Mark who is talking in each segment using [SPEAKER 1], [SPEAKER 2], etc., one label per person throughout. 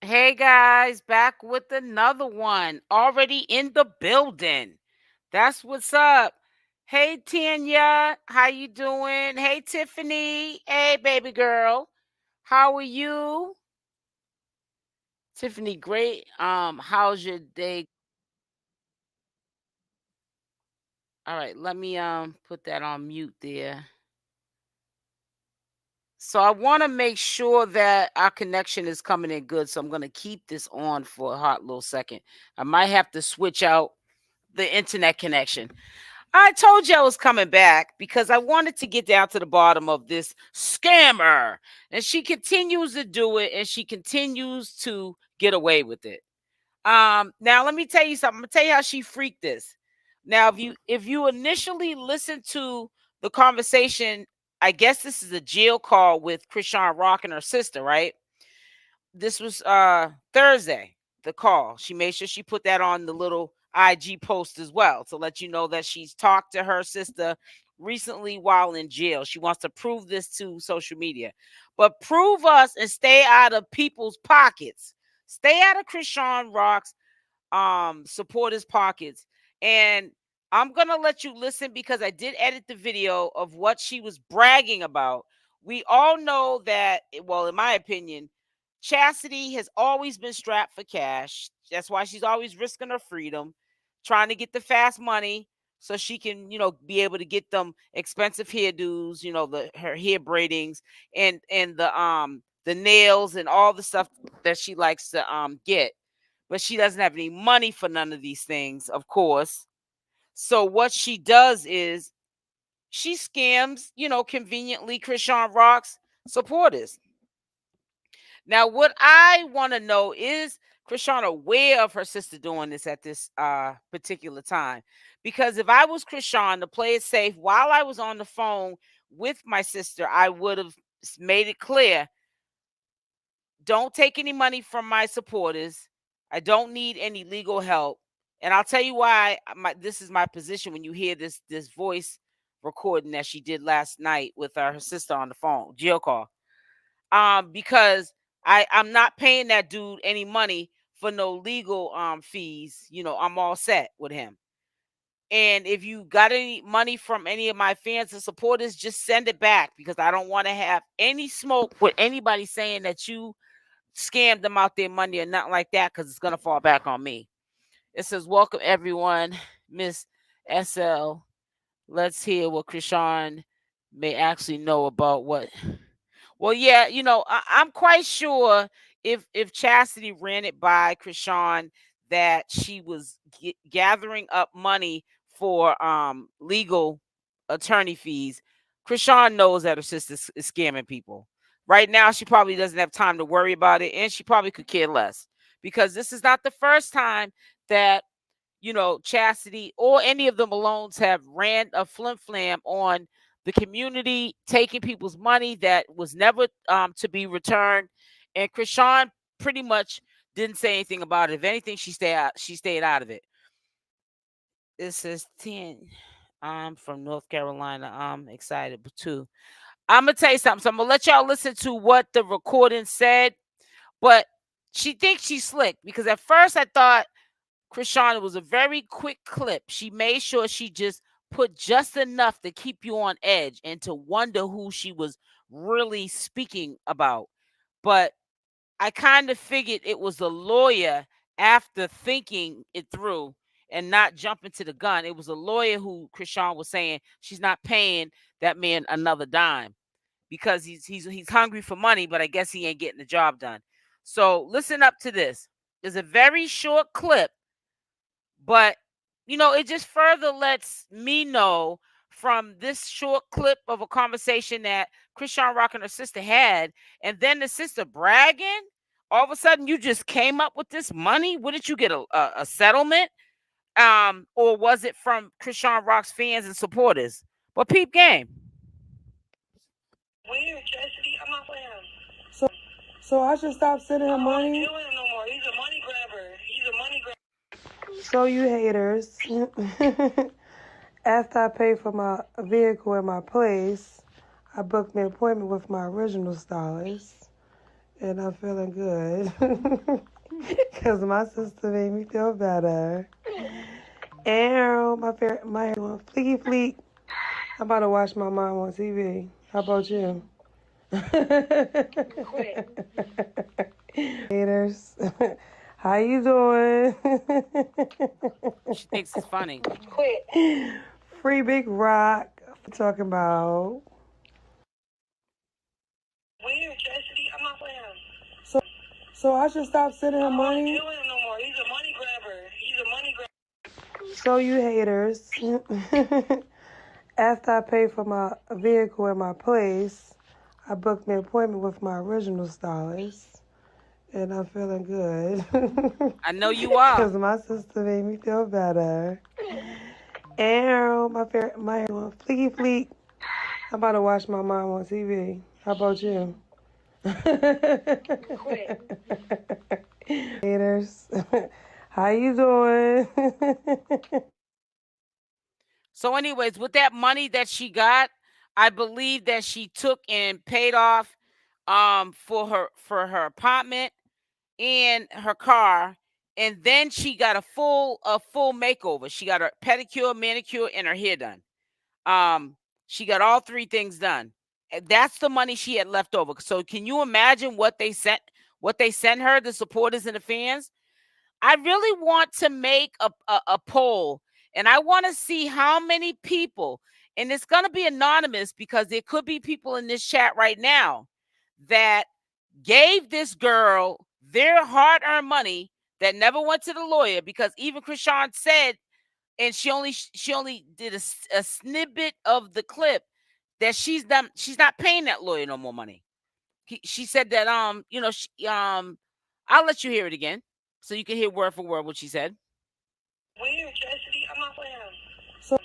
[SPEAKER 1] Hey guys, back with another one. Already in the building. That's what's up. Hey Tanya, how you doing? Hey Tiffany. Hey baby girl. How are you? Tiffany, great. How's your day? All right, let me put that on mute there. So I want to make sure that our connection is coming in good. So I'm going to keep this on for a hot little second. I might have to switch out the internet connection. I told you I was coming back because I wanted to get down to the bottom of this scammer. And she continues to do it and she continues to get away with it. Now let me tell you something. I'm gonna tell you how she freaked this. Now, if you initially listen to the conversation, I guess this is a jail call with Chrisean Rock and her sister, right? This was Thursday, the call. She made sure she put that on the little IG post as well to let you know that she's talked to her sister recently while in jail. She wants to prove this to social media. But prove us and stay out of people's pockets. Stay out of Chrisean Rock's supporters' pockets. And I'm gonna let you listen because I did edit the video of what she was bragging about. We all know that, well, in my opinion, Chasity has always been strapped for cash. That's why she's always risking her freedom, trying to get the fast money so she can, be able to get them expensive hairdos, her hair braidings and the nails and all the stuff that she likes to get. But she doesn't have any money for none of these things, of course. So what she does is she scams, conveniently Chrisean Rock's supporters. Now, what I want to know is Chrisean aware of her sister doing this at this particular time? Because if I was Chrisean, to play it safe, while I was on the phone with my sister, I would have made it clear, don't take any money from my supporters. I don't need any legal help. And I'll tell you why this is my position when you hear this voice recording that she did last night with her sister on the phone, jail call. Because I'm not paying that dude any money for no legal fees. I'm all set with him. And if you got any money from any of my fans and supporters, just send it back because I don't want to have any smoke with anybody saying that you scammed them out their money or nothing like that because it's gonna fall back on me. It says, "Welcome everyone, Miss SL. Let's hear what Chrisean may actually know about what." Well, yeah, I'm quite sure if Chasity ran it by Chrisean that she was gathering up money for legal attorney fees. Chrisean knows that her sister is scamming people. Right now, she probably doesn't have time to worry about it, and she probably could care less because this is not the first time that Chasity or any of the Malones have ran a flim flam on the community, taking people's money that was never to be returned. And Chrisean pretty much didn't say anything about it. If anything, she stayed out of it. It says 10. I'm from North Carolina. I'm excited too. I'm gonna tell you something. So I'm gonna let y'all listen to what the recording said. But she thinks she's slick because at first I thought Chrisean was a very quick clip. She made sure she just put just enough to keep you on edge and to wonder who she was really speaking about. But I kind of figured it was a lawyer after thinking it through and not jumping to the gun. It was a lawyer who Chrisean was saying she's not paying that man another dime because he's hungry for money, but I guess he ain't getting the job done. So listen up to this. It's a very short clip, but it just further lets me know from this short clip of a conversation that Chrisean Rock and her sister had, and then the sister bragging. All of a sudden, you just came up with this money. What did you get, a settlement? Or was it from Chrisean Rock's fans and supporters? But peep game.
[SPEAKER 2] Weird, Chasity. I'm not playing him.
[SPEAKER 3] So I should stop sending him
[SPEAKER 2] I don't
[SPEAKER 3] money?
[SPEAKER 2] deal with him no more. He's a money grabber. He's a money grabber.
[SPEAKER 3] So you haters. After I paid for my vehicle at my place, I booked me an appointment with my original stylist. and I'm feeling good because my sister made me feel better. And my hair doing fleeky fleek. I'm about to watch my mom on TV. How about you?
[SPEAKER 2] Quit.
[SPEAKER 3] Haters, how you doing?
[SPEAKER 1] She thinks it's funny.
[SPEAKER 2] Quit.
[SPEAKER 3] Free Big Rock. Talking about.
[SPEAKER 2] Weird, Chasity. I'm not playing him.
[SPEAKER 3] So I should stop sending him
[SPEAKER 2] I don't want to
[SPEAKER 3] money.
[SPEAKER 2] deal with him no more. He's a money grabber. He's a money grabber.
[SPEAKER 3] So you haters. After I paid for my vehicle in my place, I booked me an appointment with my original stylist, and I'm feeling good.
[SPEAKER 1] I know you are.
[SPEAKER 3] Because my sister made me feel better. And my hair doing fleeky fleek. I'm about to watch my mom on TV. How about you?
[SPEAKER 2] Quit.
[SPEAKER 3] Haters, how you doing?
[SPEAKER 1] So, anyways, with that money that she got, I believe that she took and paid off for her apartment and her car, and then she got a full makeover. She got her pedicure, manicure, and her hair done. She got all three things done. And that's the money she had left over. So can you imagine what they sent her, the supporters and the fans? I really want to make a poll, and I want to see how many people, and it's going to be anonymous because there could be people in this chat right now that gave this girl their hard-earned money that never went to the lawyer, because even Chrisean said, and she only did a snippet of the clip, that she's not paying that lawyer no more money. She said that I'll let you hear it again so you can hear word for word what she said.
[SPEAKER 2] Weird, Chasity. I'm not playing him.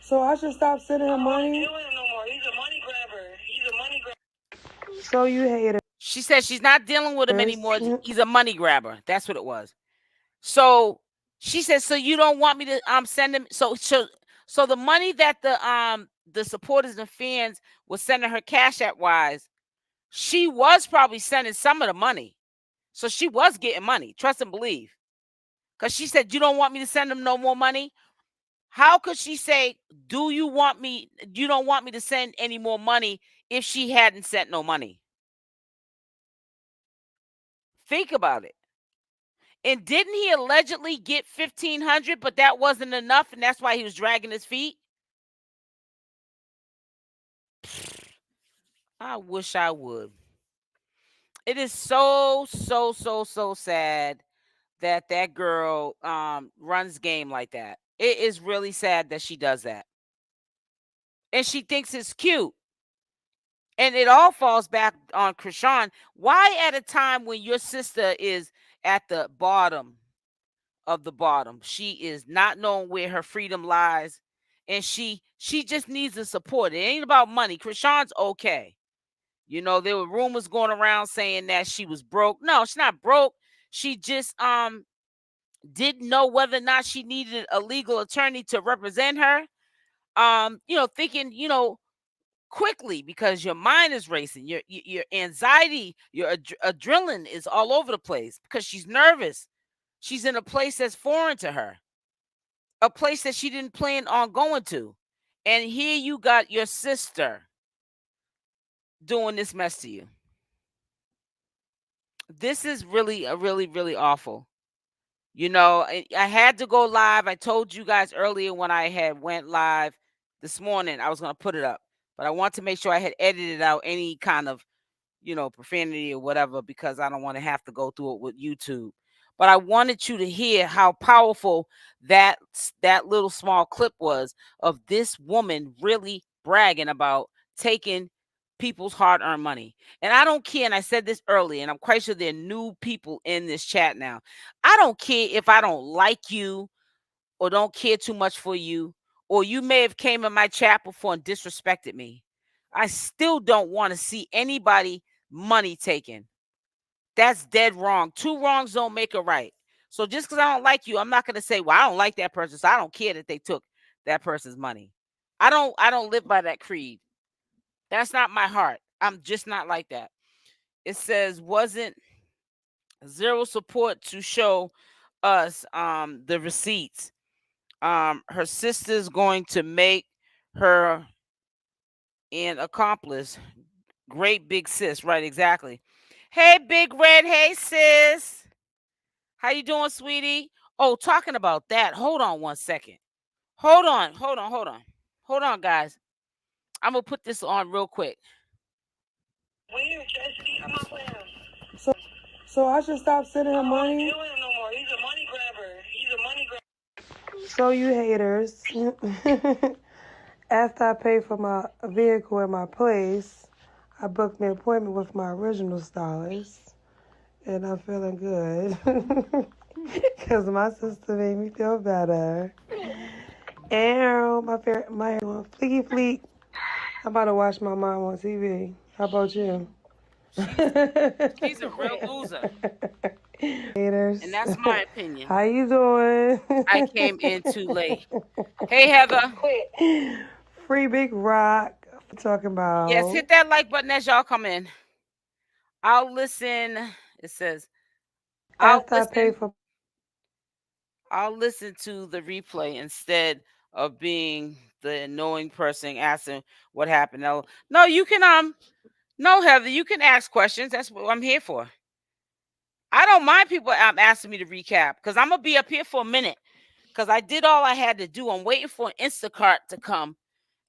[SPEAKER 3] So I should stop sending
[SPEAKER 2] I
[SPEAKER 3] him
[SPEAKER 2] don't want to
[SPEAKER 3] money.
[SPEAKER 2] deal with him no more. He's a money grabber. He's a money grabber.
[SPEAKER 3] So you haters.
[SPEAKER 1] She said she's not dealing with him anymore. He's a money grabber. That's what it was. So she said, so you don't want me to send him. So the money that the supporters and fans was sending her Cash App wise, she was probably sending some of the money. So she was getting money. Trust and believe. Because she said, you don't want me to send them no more money? How could she say, you don't want me to send any more money if she hadn't sent no money? Think about it. And didn't he allegedly get $1,500, but that wasn't enough, and that's why he was dragging his feet? I wish I would. It is so sad that girl runs game like that. It is really sad that she does that. And she thinks it's cute. And it all falls back on Chrisean. Why at a time when your sister is at the bottom of the bottom, she is not knowing where her freedom lies, and she just needs the support. It ain't about money. Chrisean's okay. You know, there were rumors going around saying that she was broke. No, she's not broke. She just didn't know whether or not she needed a legal attorney to represent her. Thinking, quickly, because your mind is racing, your anxiety, your adrenaline is all over the place because she's nervous. She's in a place that's foreign to her, a place that she didn't plan on going to. And here you got your sister doing this mess to you. This is really, really awful. I had to go live. I told you guys earlier when I had went live this morning, I was going to put it up, but I want to make sure I had edited out any kind of, profanity or whatever, because I don't want to have to go through it with YouTube. But I wanted you to hear how powerful that little small clip was of this woman really bragging about taking people's hard-earned money. And I don't care, and I said this earlier, and I'm quite sure there are new people in this chat now. I don't care if I don't like you or don't care too much for you, or you may have came in my chat before and disrespected me. I still don't want to see anybody money taken. That's dead wrong. Two wrongs don't make a right. So just because I don't like you, I'm not going to say, well, I don't like that person, so I don't care that they took that person's money. I don't live by that creed. That's not my heart. I'm just not like that. It says wasn't zero support to show us the receipts. Her sister's going to make her an accomplice. Great big sis, right? Exactly. Hey, Big Red. Hey, sis. How you doing, sweetie? Oh, talking about that. Hold on one second. Hold on, guys. I'm gonna put this on real quick.
[SPEAKER 2] Weird, Chasity. I'm not playing him.
[SPEAKER 3] So, so I should stop sending
[SPEAKER 2] I
[SPEAKER 3] him
[SPEAKER 2] don't want to
[SPEAKER 3] money?
[SPEAKER 2] deal with him no more. He's a money grabber. He's a money grabber.
[SPEAKER 3] So you haters. After I paid for my vehicle at my place, I booked me an appointment with my original stylist. And I'm feeling good. Because my sister made me feel better. And my hair on fleeky fleek. I'm about to watch my mom on TV. How about you?
[SPEAKER 1] She's a real loser.
[SPEAKER 3] Haters.
[SPEAKER 1] And that's my opinion.
[SPEAKER 3] How you doing?
[SPEAKER 1] I came in too late. Hey, Heather.
[SPEAKER 3] Free Big Rock. We're talking about.
[SPEAKER 1] Yes, hit that like button as y'all come in. I'll listen. It says I'll listen to the replay instead of being the annoying person asking what happened. No, you can no, Heather, you can ask questions. That's what I'm here for. I don't mind people asking me to recap because I'm gonna be up here for a minute because I did all I had to do. I'm waiting for an Instacart to come,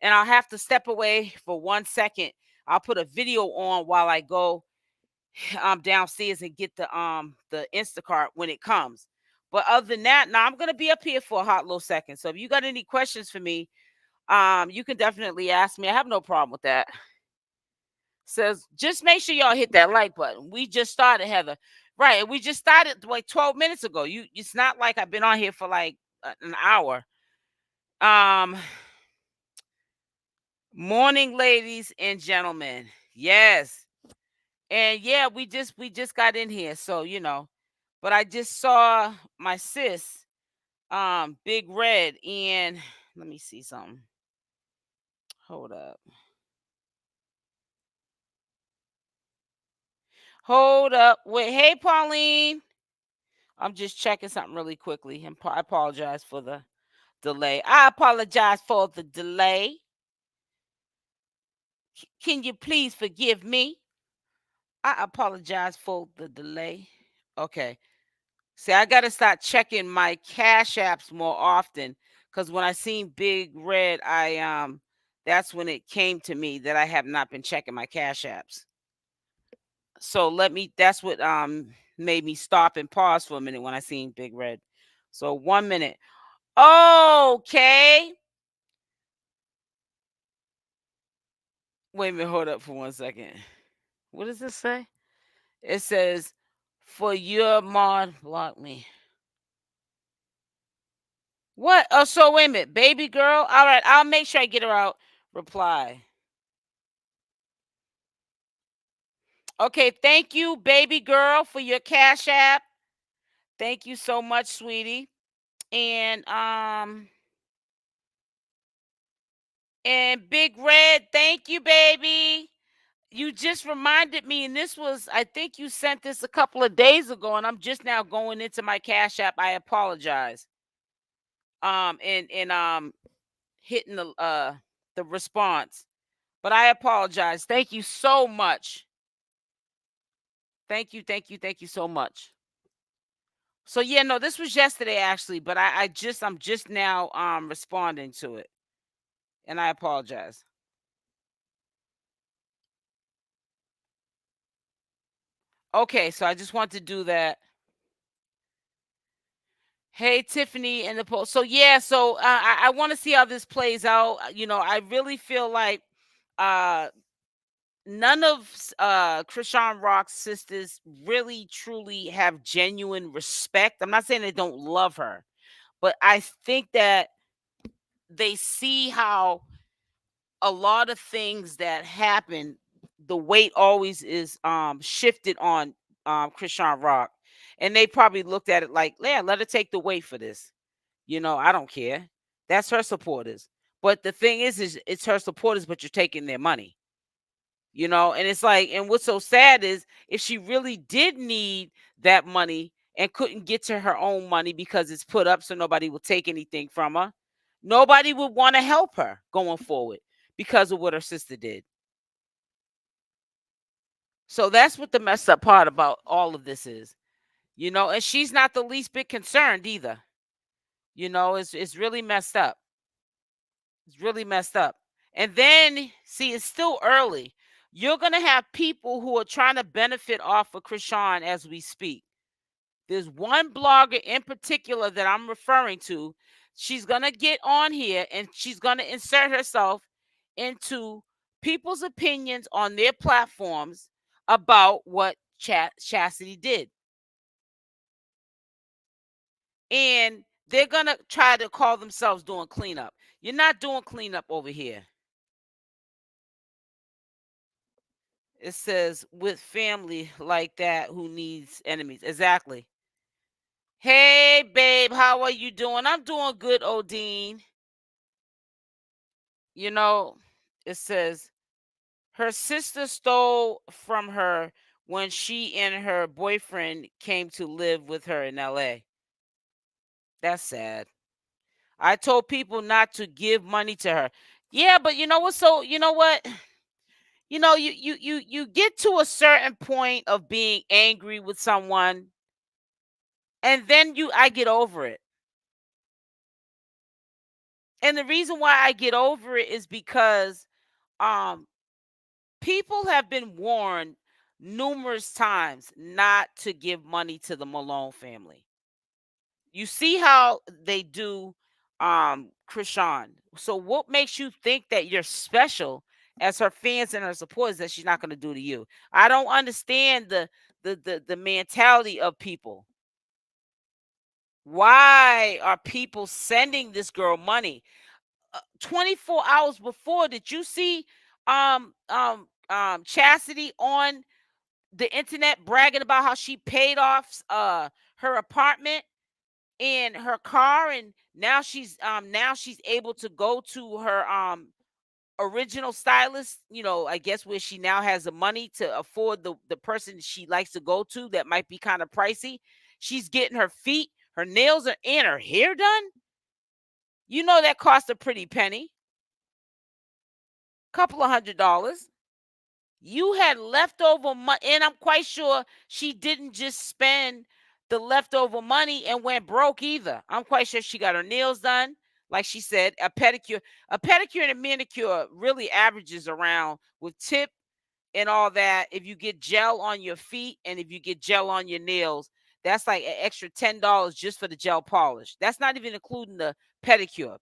[SPEAKER 1] and I'll have to step away for 1 second. I'll put a video on while I go downstairs and get the Instacart when it comes. But other than that, now I'm gonna be up here for a hot little second. So if you got any questions for me, you can definitely ask me. I have no problem with that. Says just make sure y'all hit that like button. We just started, Heather. Right, we just started like 12 minutes ago. It's not like I've been on here for like an hour. Morning, ladies and gentlemen. Yes. And yeah, we just got in here, so but I just saw my sis, Big Red, and let me see something. Hold up. Hold up. Wait, hey Pauline. I'm just checking something really quickly. And I apologize for the delay. I apologize for the delay. Can you please forgive me? I apologize for the delay. Okay. See, I gotta start checking my cash apps more often because when I seen Big Red, that's when it came to me that I have not been checking my cash apps. So that's what made me stop and pause for a minute when I seen Big Red. So 1 minute. Okay. Wait a minute, hold up for 1 second. What does this say? It says, for your mod, block me. What? Oh, so wait a minute. Baby girl? All right, I'll make sure I get her out. Reply. Okay, thank you, baby girl, for your cash app. Thank you so much, sweetie. And Big Red, thank you, baby. You just reminded me, and I think you sent this a couple of days ago, and I'm just now going into my cash app. I apologize. And hitting the response. But I apologize. Thank you so much. Thank you so much. So yeah, no, this was yesterday actually, but I'm just now responding to it. And I apologize. Okay, so I just want to do that. Hey Tiffany in the post. So yeah, so I want to see how this plays out. I really feel like uh none of Chrisean Rock's sisters really truly have genuine respect. I'm not saying they don't love her, but I think that they see how a lot of things that happen, the weight always is shifted on Chrisean Rock. And they probably looked at it like, yeah, let her take the weight for this. I don't care. That's her supporters. But the thing is it's her supporters, but you're taking their money. And it's like, and what's so sad is if she really did need that money and couldn't get to her own money because it's put up so nobody will take anything from her, nobody would want to help her going forward because of what her sister did. So that's what the messed up part about all of this is, and she's not the least bit concerned either. It's really messed up. It's really messed up. And then, see, it's still early. You're going to have people who are trying to benefit off of Chrisean as we speak. There's one blogger in particular that I'm referring to. She's going to get on here and she's going to insert herself into people's opinions on their platforms about what Chasity did. And they're going to try to call themselves doing cleanup. You're not doing cleanup over here. It says with family like that who needs enemies. Exactly. Hey, babe, how are you doing? I'm doing good, Odine. It says her sister stole from her when she and her boyfriend came to live with her in LA. That's sad. I told people not to give money to her. Yeah, but you know what? So, you know what? You get to a certain point of being angry with someone, and then I get over it. And the reason why I get over it is because people have been warned numerous times not to give money to the Malone family. You see how they do Chrisean. So what makes you think that you're special as her fans and her supporters that she's not going to do to you? I don't understand the mentality of people. Why are people sending this girl money? 24 hours before, did you see Chasity on the internet bragging about how she paid off her apartment and her car, and now she's able to go to her original stylist, I guess, where she now has the money to afford the person she likes to go to that might be kind of pricey. She's getting her feet, her nails and her hair done. That cost a pretty penny. Couple of $100. You had leftover money, and I'm quite sure she didn't just spend the leftover money and went broke either. I'm quite sure she got her nails done, like she said, a pedicure. A pedicure and a manicure really averages around, with tip and all that. If you get gel on your feet and if you get gel on your nails, that's like an extra $10 just for the gel polish. That's not even including the pedicure.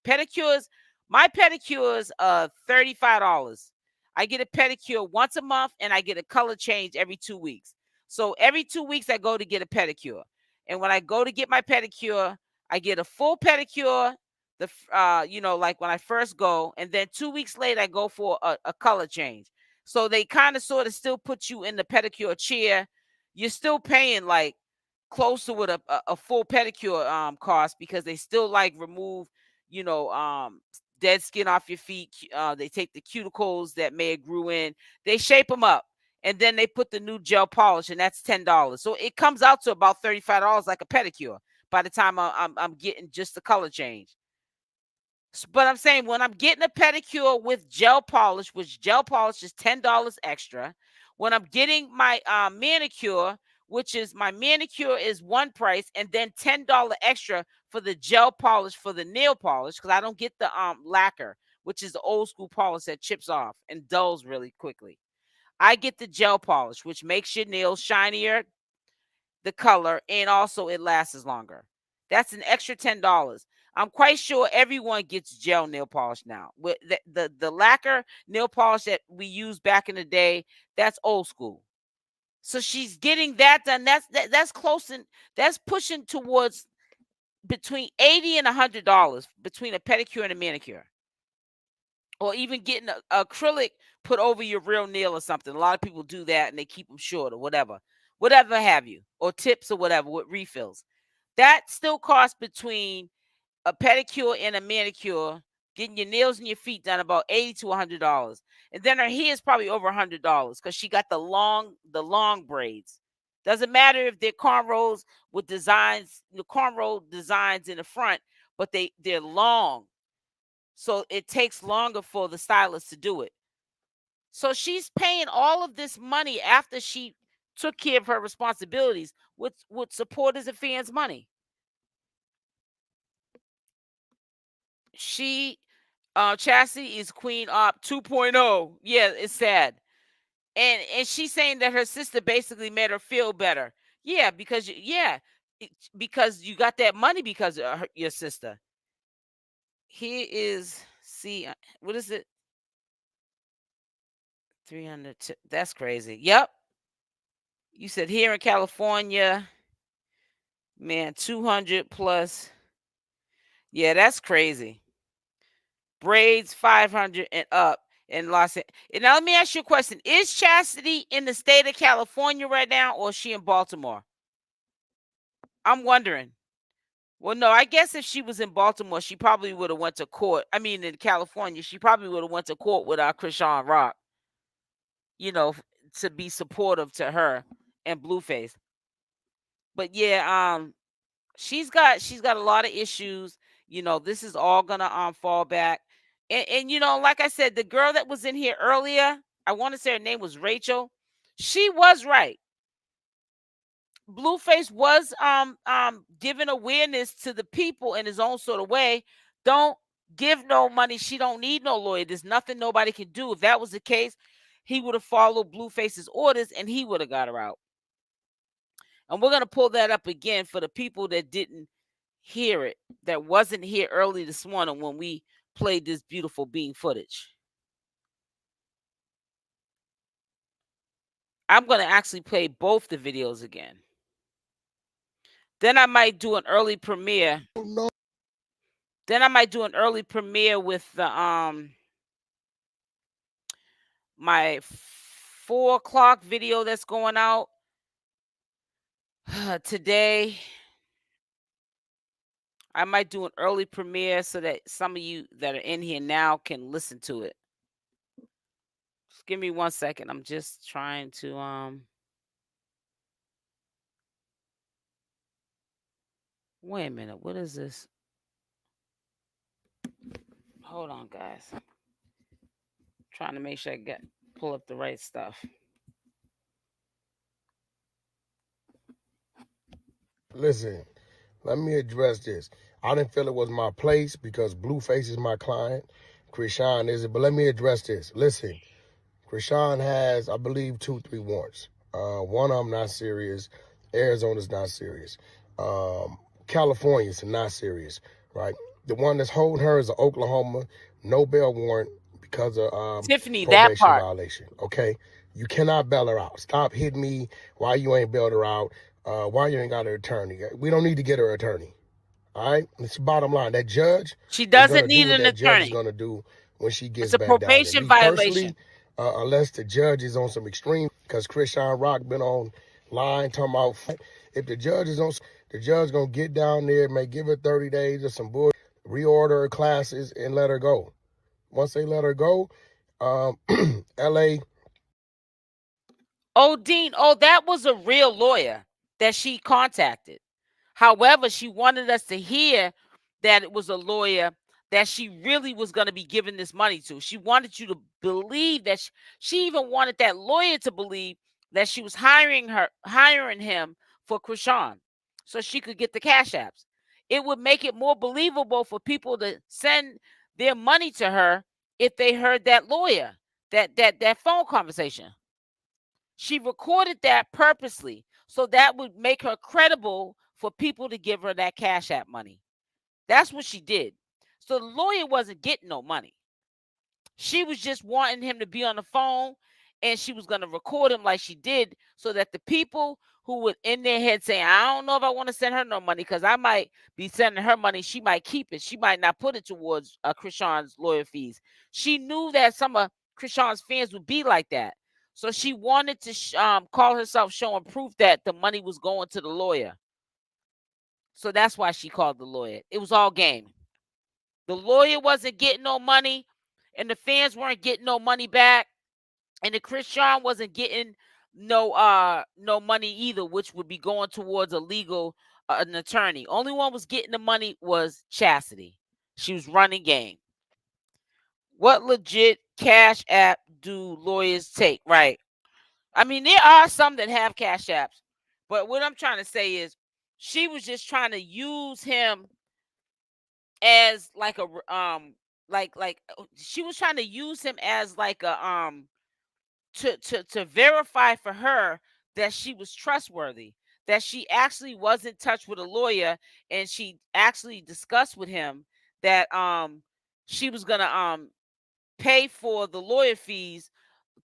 [SPEAKER 1] My pedicures are $35. I get a pedicure once a month and I get a color change every 2 weeks. So every 2 weeks I go to get a pedicure. And when I go to get my pedicure, I get a full pedicure, like when I first go, and then 2 weeks later I go for a color change. So they kind of sort of still put you in the pedicure chair. You're still paying like close to what a full pedicure cost, because they still like remove, dead skin off your feet. They take the cuticles that may have grew in, they shape them up, and then they put the new gel polish, and that's $10. So it comes out to about $35 like a pedicure by the time I'm getting just the color change. But I'm saying, when I'm getting a pedicure with gel polish, which gel polish is $10 extra. When I'm getting my manicure, which is my manicure is one price, and then $10 extra for the gel polish for the nail polish, because I don't get the lacquer, which is the old school polish that chips off and dulls really quickly. I get the gel polish, which makes your nails shinier, the color, and also it lasts longer. That's an extra $10. I'm quite sure everyone gets gel nail polish now. With the lacquer nail polish that we used back in the day, that's old school. So she's getting that done. That's close, and that's pushing towards between $80 and $100 between a pedicure and a manicure. Or even getting acrylic put over your real nail or something. A lot of people do that and they keep them short or whatever have you, or tips or whatever with refills. That still costs between a pedicure and a manicure getting your nails and your feet done about $80 to $100, and then her hair is probably over $100 because she got the long braids. Doesn't matter if they're cornrows with designs, the cornrow designs in the front, but they're long, so it takes longer for the stylist to do it. So she's paying all of this money after she took care of her responsibilities with supporters and fans' money. She Chasity is Queen Op 2.0. Yeah, it's sad. And she's saying that her sister basically made her feel better. Yeah, because you got that money because of your sister. Here is see what is it? 300. That's crazy. Yep. You said here in California, man, 200 plus. Yeah, that's crazy. Braids 500 and up in Los Angeles. And now let me ask you a question. Is Chasity in the state of California right now, or is she in Baltimore? I'm wondering. Well, no, I guess if she was in Baltimore, she probably would have went to court. I mean, in California, she probably would have went to court with our Chrisean Rock, you know, to be supportive to her and Blueface. But yeah, she's got a lot of issues. This is all gonna fall back. And like I said, the girl that was in here earlier, I want to say her name was Rachel. She was right. Blueface was giving awareness to the people in his own sort of way. Don't give no money. She don't need no lawyer. There's nothing nobody can do. If that was the case, he would have followed Blueface's orders and he would have got her out. And we're gonna pull that up again for the people that didn't hear it, that wasn't here early this morning when we played this beautiful bean footage. I'm gonna actually play both the videos again. Then I might do an early premiere. Then I might do an early premiere with the my 4 o'clock video that's going out today. I might do an early premiere so that some of you that are in here now can listen to it. Just give me 1 second. I'm just trying to wait a minute. What is this? Hold on, guys. Trying to make sure I pull up the right stuff.
[SPEAKER 4] Listen, let me address this. I didn't feel it was my place because Blueface is my client. Chrisean isn't. But let me address this. Listen, Chrisean has, I believe, 2-3 warrants. One of them not serious. Arizona's not serious. California's not serious, right? The one that's holding her is an Oklahoma no bail warrant because of
[SPEAKER 1] Tiffany, that
[SPEAKER 4] probation
[SPEAKER 1] part.
[SPEAKER 4] violation. Okay, you cannot bail her out. Stop hitting me. Why you ain't bailed her out? Why you ain't got her attorney? We don't need to get her attorney. All right, it's the bottom line. That judge
[SPEAKER 1] She
[SPEAKER 4] is
[SPEAKER 1] doesn't
[SPEAKER 4] gonna do
[SPEAKER 1] need
[SPEAKER 4] what
[SPEAKER 1] an
[SPEAKER 4] that judge is
[SPEAKER 1] attorney.
[SPEAKER 4] gonna do when she
[SPEAKER 1] It's
[SPEAKER 4] gets
[SPEAKER 1] a
[SPEAKER 4] back down there.
[SPEAKER 1] probation
[SPEAKER 4] Me
[SPEAKER 1] violation.
[SPEAKER 4] personally, unless the judge is on some extreme, because Chrisean Rock been on line talking about if the judge is on, the judge gonna get down there, may give her 30 days or some bull, reorder her classes and let her go. Once they let her go, LA.
[SPEAKER 1] Oh, Dean, that was a real lawyer that she contacted. However, she wanted us to hear that it was a lawyer that she really was going to be giving this money to. She wanted you to believe that she even wanted that lawyer to believe that she was hiring him for Chrisean so she could get the cash apps. It would make it more believable for people to send their money to her if they heard that lawyer, that phone conversation. She recorded that purposely so that would make her credible for people to give her that cash app money. That's what she did. So the lawyer wasn't getting no money. She was just wanting him to be on the phone, and she was going to record him like she did so that the people who were in their head saying, I don't know if I want to send her no money because I might be sending her money. She might keep it. She might not put it towards Chrisean's lawyer fees. She knew that some of Chrisean's fans would be like that. So she wanted to call herself showing proof that the money was going to the lawyer. So that's why she called the lawyer. It was all game. The lawyer wasn't getting no money, and the fans weren't getting no money back, and the Chrisean wasn't getting no money either, which would be going towards a legal an attorney. Only one was getting the money was Chasity. She was running game. What legit cash app do lawyers take? Right. I mean, there are some that have cash apps, but what I'm trying to say is she was just trying to use him as like a she was trying to use him as like a to verify for her that she was trustworthy, that she actually was in touch with a lawyer, and she actually discussed with him that she was gonna pay for the lawyer fees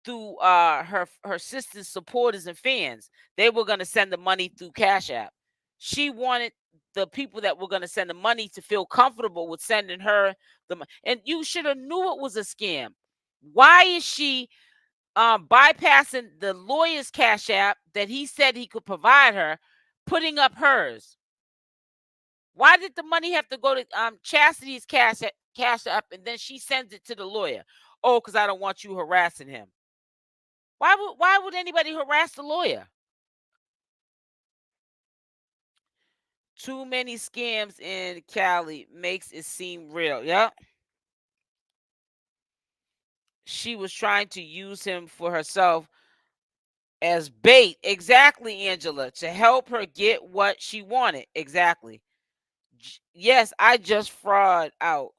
[SPEAKER 1] through her sister's supporters and fans. They were gonna send the money through Cash App. She wanted the people that were gonna send the money to feel comfortable with sending her the money. And you should have knew it was a scam. Why is she bypassing the lawyer's Cash App that he said he could provide her, putting up hers? Why did the money have to go to Chastity's Cash App, and then she sends it to the lawyer? Oh, because I don't want you harassing him. Why would anybody harass the lawyer? Too many scams in Cali makes it seem real. Yep. She was trying to use him for herself as bait. Exactly, Angela, to help her get what she wanted. Exactly. Yes, I just fraud out.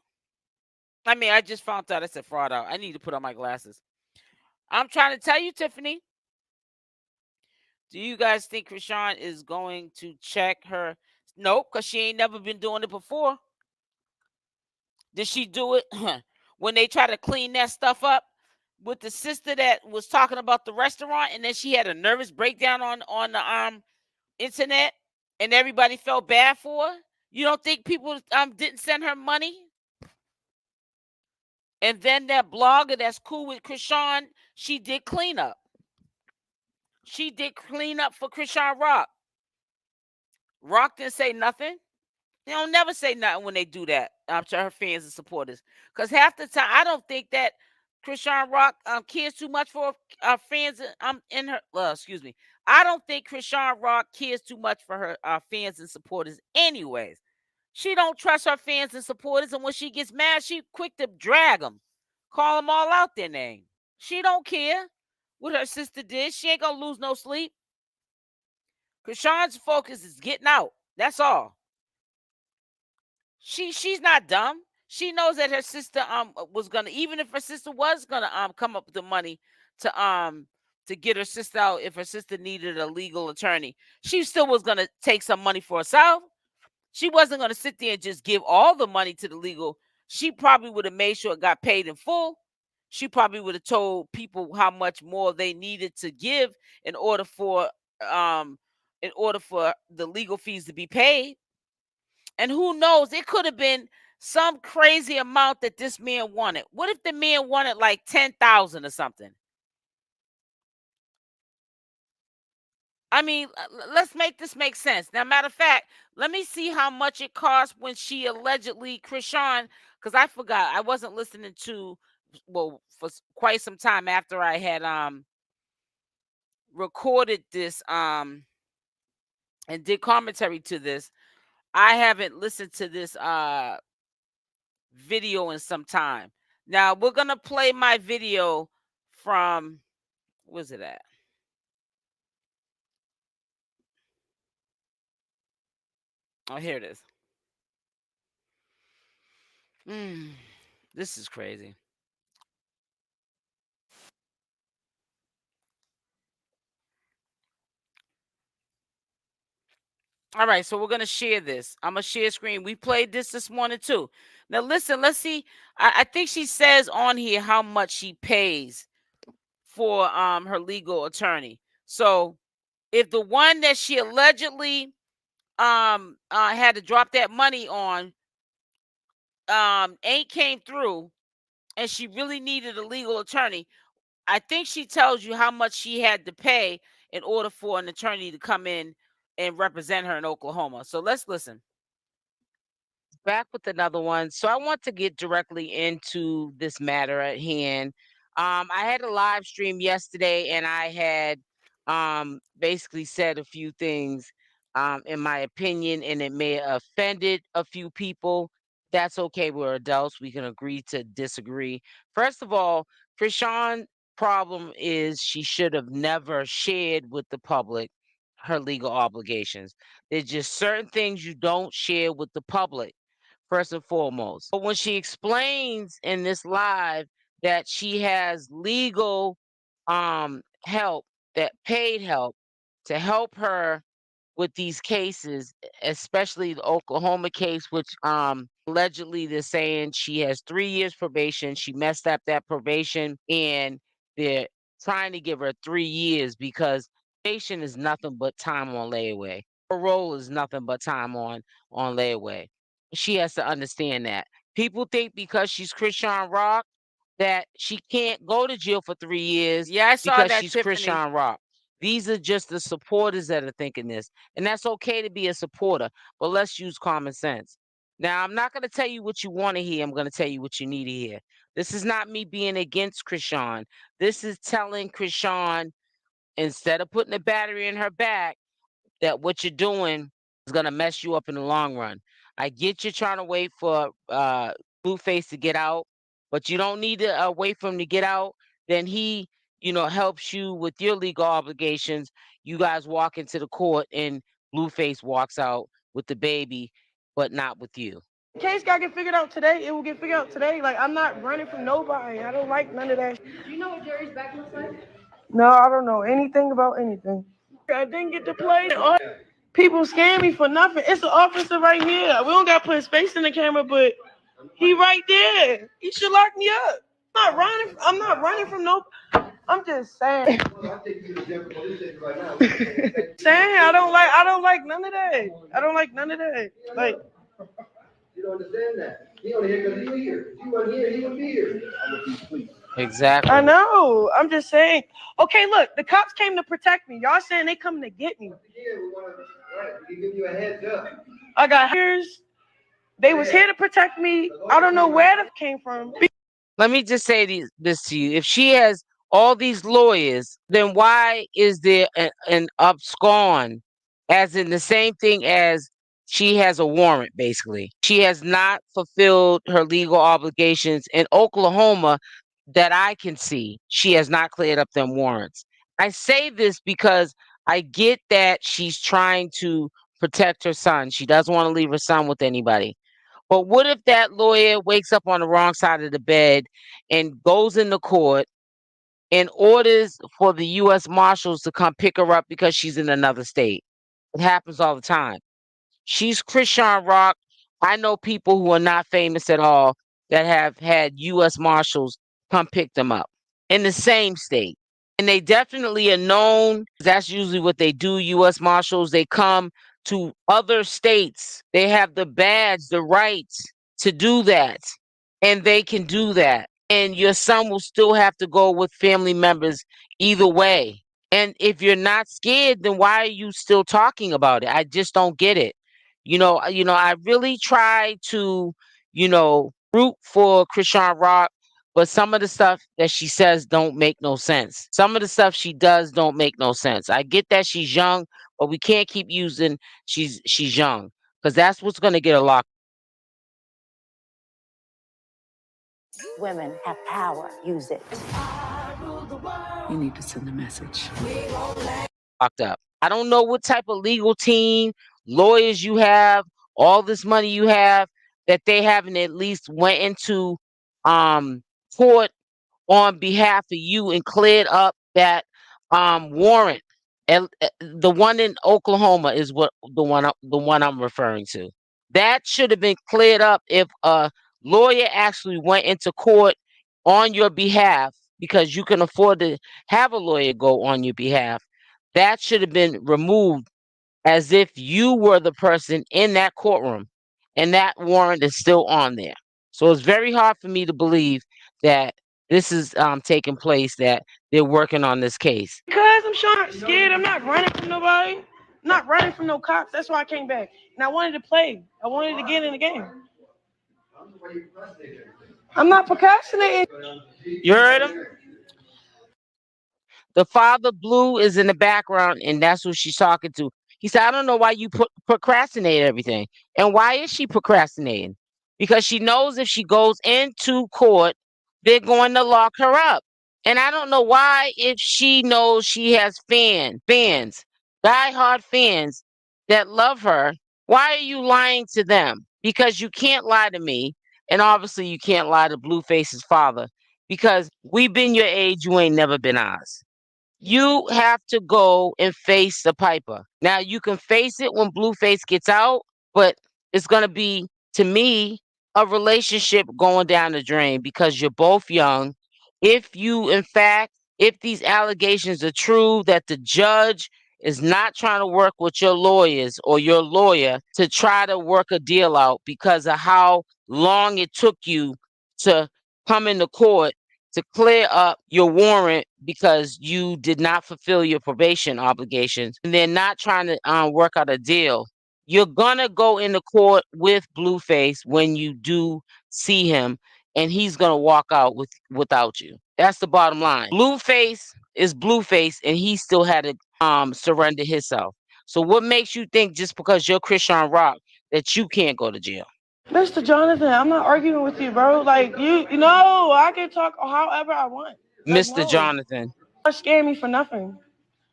[SPEAKER 1] I mean, I just found out I said fraud out. I need to put on my glasses. I'm trying to tell you, Tiffany. Do you guys think Chrisean is going to check her? Nope, because she ain't never been doing it before. Did she do it when they try to clean that stuff up with the sister that was talking about the restaurant, and then she had a nervous breakdown on the internet, and everybody felt bad for her? You don't think people didn't send her money? And then that blogger that's cool with Chrisean, she did cleanup. She did cleanup for CashApp. Rock didn't say nothing. They don't never say nothing when they do that to her fans and supporters. Because half the time, I don't think that CashApp cares too much for fans. In her, well, excuse me. I don't think CashApp cares too much for her fans and supporters. Anyways, she don't trust her fans and supporters, and when she gets mad, she quick to drag them, call them all out their name. She don't care what her sister did. She ain't gonna lose no sleep. Krishan's focus is getting out. That's all. She's not dumb. She knows that her sister was gonna, even if her sister was gonna come up with the money to get her sister out, if her sister needed a legal attorney, she still was gonna take some money for herself. She wasn't gonna sit there and just give all the money to the legal. She probably would have made sure it got paid in full. She probably would have told people how much more they needed to give in order for um the legal fees to be paid. And who knows, it could have been some crazy amount that this man wanted. What if the man wanted like 10,000 or something? I mean, let's make this make sense. Now, matter of fact, let me see how much it cost when she allegedly Chrisean, because I forgot. I wasn't listening to, well, for quite some time after I had recorded this and did commentary to this. I haven't listened to this video in some time. Now we're gonna play my video from, where's it at? Oh, here it is. This is crazy. All right, so we're gonna share this. I'm gonna share screen. We played this morning too. Now listen, let's see. I think she says on here how much she pays for her legal attorney. So if the one that she allegedly had to drop that money on ain't came through, and she really needed a legal attorney, I think she tells you how much she had to pay in order for an attorney to come in and represent her in Oklahoma. So let's listen. Back with another one. So I want to get directly into this matter at hand. I had a live stream yesterday and I had basically said a few things in my opinion, and it may have offended a few people. That's okay. We're adults. We can agree to disagree. First of all, Chrisean's problem is she should have never shared with the public her legal obligations. There's just certain things you don't share with the public first and foremost. But when she explains in this live that she has legal help, that paid help to help her with these cases, especially the Oklahoma case, which allegedly they're saying she has 3 years probation. She messed up that probation and they're trying to give her 3 years because probation is nothing but time on layaway. Parole is nothing but time on layaway. She has to understand that. People think because she's Chrisean Rock that she can't go to jail for 3 years. Yeah, I saw because that, she's Tiffany. Chrisean Rock. These are just the supporters that are thinking this. And that's okay to be a supporter, but let's use common sense. Now, I'm not going to tell you what you want to hear. I'm going to tell you what you need to hear. This is not me being against Chrisean. This is telling Chrisean, instead of putting a battery in her back, that what you're doing is going to mess you up in the long run. I get you trying to wait for Blueface to get out, but you don't need to wait for him to get out. Then he, helps you with your legal obligations. You guys walk into the court and Blueface walks out with the baby, but not with you.
[SPEAKER 3] Case got to get figured out today. It will get figured out today. Like, I'm not running from nobody. I don't like none of that.
[SPEAKER 5] Do you know what Jerry's back looks like?
[SPEAKER 3] No, I don't know anything about anything. I didn't get to play. People scam me for nothing. It's an officer right here. We don't got to put his face in the camera, but he right there. He should lock me up. I'm not running from no. I'm just saying. Saying I don't like none of that. I don't like none of that. Like,
[SPEAKER 5] You don't understand that. He only here because he here. If he wasn't here, he wouldn't be here.
[SPEAKER 1] Exactly.
[SPEAKER 3] I know. I'm just saying. Okay, look, the cops came to protect me. Y'all saying they coming to get me.
[SPEAKER 5] Yeah, we give you a heads up.
[SPEAKER 3] I got ears. They was here to protect me. I don't know where that came from.
[SPEAKER 1] Let me just say this to you. If she has all these lawyers, then why is there an abscond, as in the same thing as she has a warrant, basically? She has not fulfilled her legal obligations in Oklahoma that I can see. She has not cleared up them warrants. I say this because I get that she's trying to protect her son. She doesn't want to leave her son with anybody. But what if that lawyer wakes up on the wrong side of the bed and goes into court and orders for the U.S. Marshals to come pick her up because she's in another state? It happens all the time. She's Chrisean Rock. I know people who are not famous at all that have had U.S. Marshals come pick them up in the same state. And they definitely are known. That's usually what they do, U.S. Marshals. They come to other states. They have the badge, the rights to do that. And they can do that. And your son will still have to go with family members either way. And if you're not scared, then why are you still talking about it? I just don't get it. I really try to, root for Chrisean Rock, but some of the stuff that she says don't make no sense. Some of the stuff she does don't make no sense. I get that she's young, but we can't keep using she's young, because that's what's going to get her locked.
[SPEAKER 6] Women have power. Use it.
[SPEAKER 7] You need to send a message.
[SPEAKER 1] Locked up. I don't know what type of legal team, lawyers you have, all this money you have, that they haven't at least went into court on behalf of you and cleared up that warrant. And the one in Oklahoma is the one I'm referring to. That should have been cleared up if a lawyer actually went into court on your behalf, because you can afford to have a lawyer go on your behalf. That should have been removed as if you were the person in that courtroom, and that warrant is still on there. So it's very hard for me to believe that this is taking place, that they're working on this case.
[SPEAKER 3] Because I'm not scared. I'm not running from nobody. I'm not running from no cops. That's why I came back. And I wanted to play. I wanted to get in the game. I'm not procrastinating.
[SPEAKER 1] You heard him? The father, Blue, is in the background, and that's who she's talking to. He said, I don't know why you procrastinate everything. And why is she procrastinating? Because she knows if she goes into court, they're going to lock her up. And I don't know why, if she knows she has fans, diehard fans that love her, why are you lying to them? Because you can't lie to me. And obviously, you can't lie to Blueface's father because we've been your age, you ain't never been ours. You have to go and face the piper. Now you can face it when Blueface gets out, but it's gonna be, to me, a relationship going down the drain because you're both young. If you, in fact, if these allegations are true that the judge is not trying to work with your lawyers or your lawyer to try to work a deal out because of how long it took you to come into court to clear up your warrant because you did not fulfill your probation obligations and they're not trying to work out a deal, you're gonna go into court with Blueface when you do see him, and he's gonna walk out without you. That's the bottom line. Blueface is Blueface, and he still had to surrender himself. So what makes you think just because you're Chrisean Rock that you can't go to jail?
[SPEAKER 3] Mr. Jonathan, I'm not arguing with you, bro. Like, you know, I can talk however I want. Like,
[SPEAKER 1] Mr.
[SPEAKER 3] no.
[SPEAKER 1] Jonathan.
[SPEAKER 3] Don't scare me for nothing.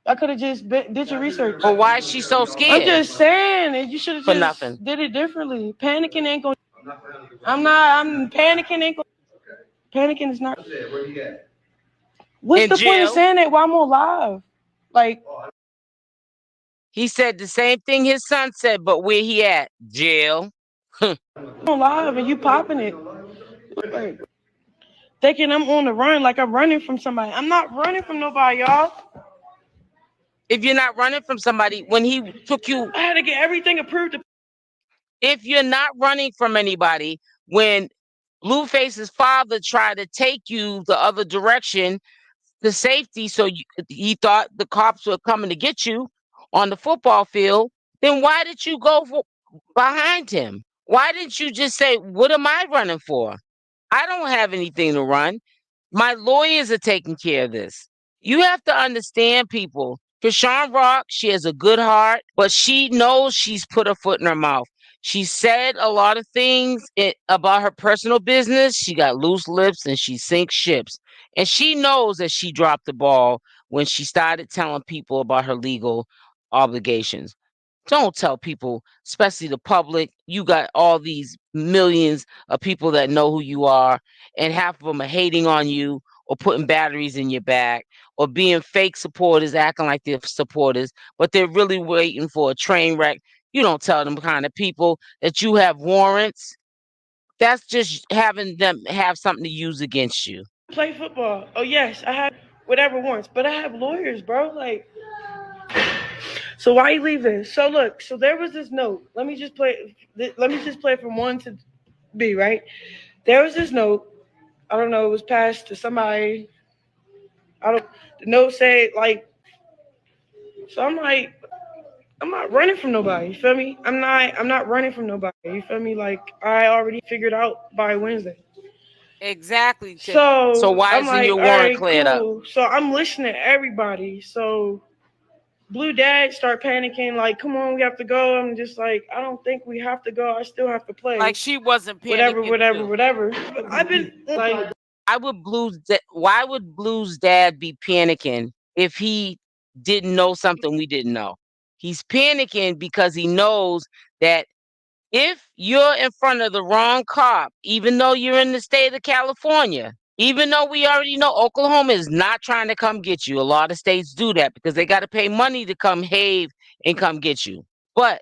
[SPEAKER 3] I could have just did your research.
[SPEAKER 1] But why is she so
[SPEAKER 3] I'm
[SPEAKER 1] scared?
[SPEAKER 3] just saying that you should have
[SPEAKER 1] For
[SPEAKER 3] just
[SPEAKER 1] nothing.
[SPEAKER 3] did it differently. Panicking ain't going. I'm panicking ain't going. Panicking is not. What's
[SPEAKER 1] In
[SPEAKER 3] the point of
[SPEAKER 1] jail.
[SPEAKER 3] saying that while I'm on live? Like,
[SPEAKER 1] He said the same thing his son said, but where he at? Jail.
[SPEAKER 3] I'm on live and you popping it. Like, thinking I'm on the run, like I'm running from somebody. I'm not running from nobody, y'all.
[SPEAKER 1] If you're not running from somebody, when he took you,
[SPEAKER 3] I had to get everything approved.
[SPEAKER 1] if you're not running from anybody, when Blueface's father tried to take you the other direction to safety, so he thought the cops were coming to get you on the football field, then why did you go behind him? Why didn't you just say, what am I running for? I don't have anything to run. My lawyers are taking care of this. You have to understand, people. Chrisean Rock, she has a good heart, but she knows she's put her foot in her mouth. She said a lot of things about her personal business. She got loose lips and she sinks ships. And she knows that she dropped the ball when she started telling people about her legal obligations. Don't tell people, especially the public. You got all these millions of people that know who you are, and half of them are hating on you or putting batteries in your back or being fake supporters, acting like they're supporters, but they're really waiting for a train wreck. You don't tell them kind of people that you have warrants. That's just having them have something to use against you.
[SPEAKER 3] Play football. Oh yes, I have whatever warrants, but I have lawyers, bro. Like, so why you leave this? So look, so there was this note. Let me just play. Let me just play from one to B. Right. There was this note. I don't know. It was passed to somebody. I don't. The note said like. So I'm like, I'm not running from nobody. You feel me? I'm not. I'm not running from nobody. You feel me? Like I already figured out by Wednesday.
[SPEAKER 1] Exactly. So
[SPEAKER 3] So
[SPEAKER 1] why
[SPEAKER 3] I'm
[SPEAKER 1] isn't
[SPEAKER 3] like,
[SPEAKER 1] your
[SPEAKER 3] all
[SPEAKER 1] warrant
[SPEAKER 3] right,
[SPEAKER 1] cleared up?
[SPEAKER 3] cool. So I'm listening to everybody. So Blue Dad start panicking, like, come on, we have to go. I'm just like, I don't think we have to go. I still have to play.
[SPEAKER 1] Like she wasn't
[SPEAKER 3] Whatever,
[SPEAKER 1] panicking
[SPEAKER 3] whatever,
[SPEAKER 1] too.
[SPEAKER 3] whatever. I've been like,
[SPEAKER 1] Why would Blue's dad be panicking if he didn't know something we didn't know? He's panicking because he knows that if you're in front of the wrong cop, even though you're in the state of California, even though we already know Oklahoma is not trying to come get you, a lot of states do that because they got to pay money to come have and come get you. But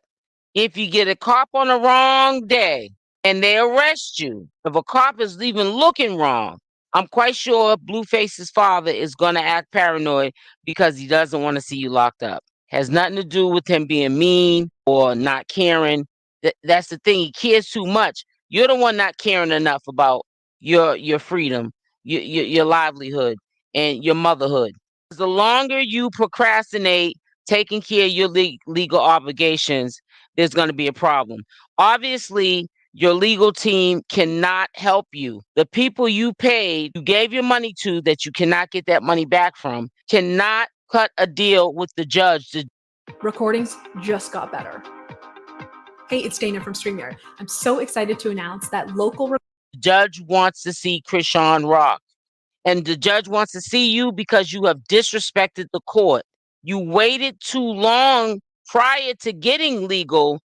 [SPEAKER 1] if you get a cop on the wrong day and they arrest you, if a cop is even looking wrong, I'm quite sure Blueface's father is going to act paranoid because he doesn't want to see you locked up. Has nothing to do with him being mean or not caring. That's the thing. He cares too much. You're the one not caring enough about your freedom, your livelihood, and your motherhood. The longer you procrastinate taking care of your legal obligations, there's going to be a problem. Obviously, Your legal team cannot help you. The people you paid, you gave your money to, that you cannot get that money back from, cannot cut a deal with the judge.
[SPEAKER 6] Recordings just got better. Hey, it's Dana from StreamYard. I'm so excited to announce that local
[SPEAKER 1] judge wants to see Chrisean Rock. And the judge wants to see you because you have disrespected the court. You waited too long prior to getting legal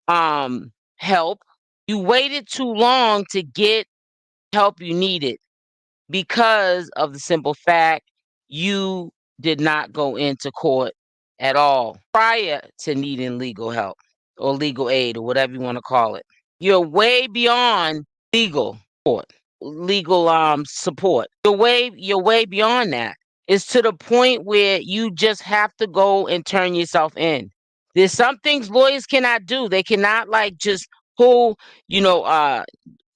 [SPEAKER 1] help. You waited too long to get help you needed because of the simple fact you did not go into court at all prior to needing legal help or legal aid or whatever you want to call it. You're way beyond legal court, legal support. You're way beyond that. It's to the point where you just have to go and turn yourself in. There's some things lawyers cannot do. They cannot like just pull,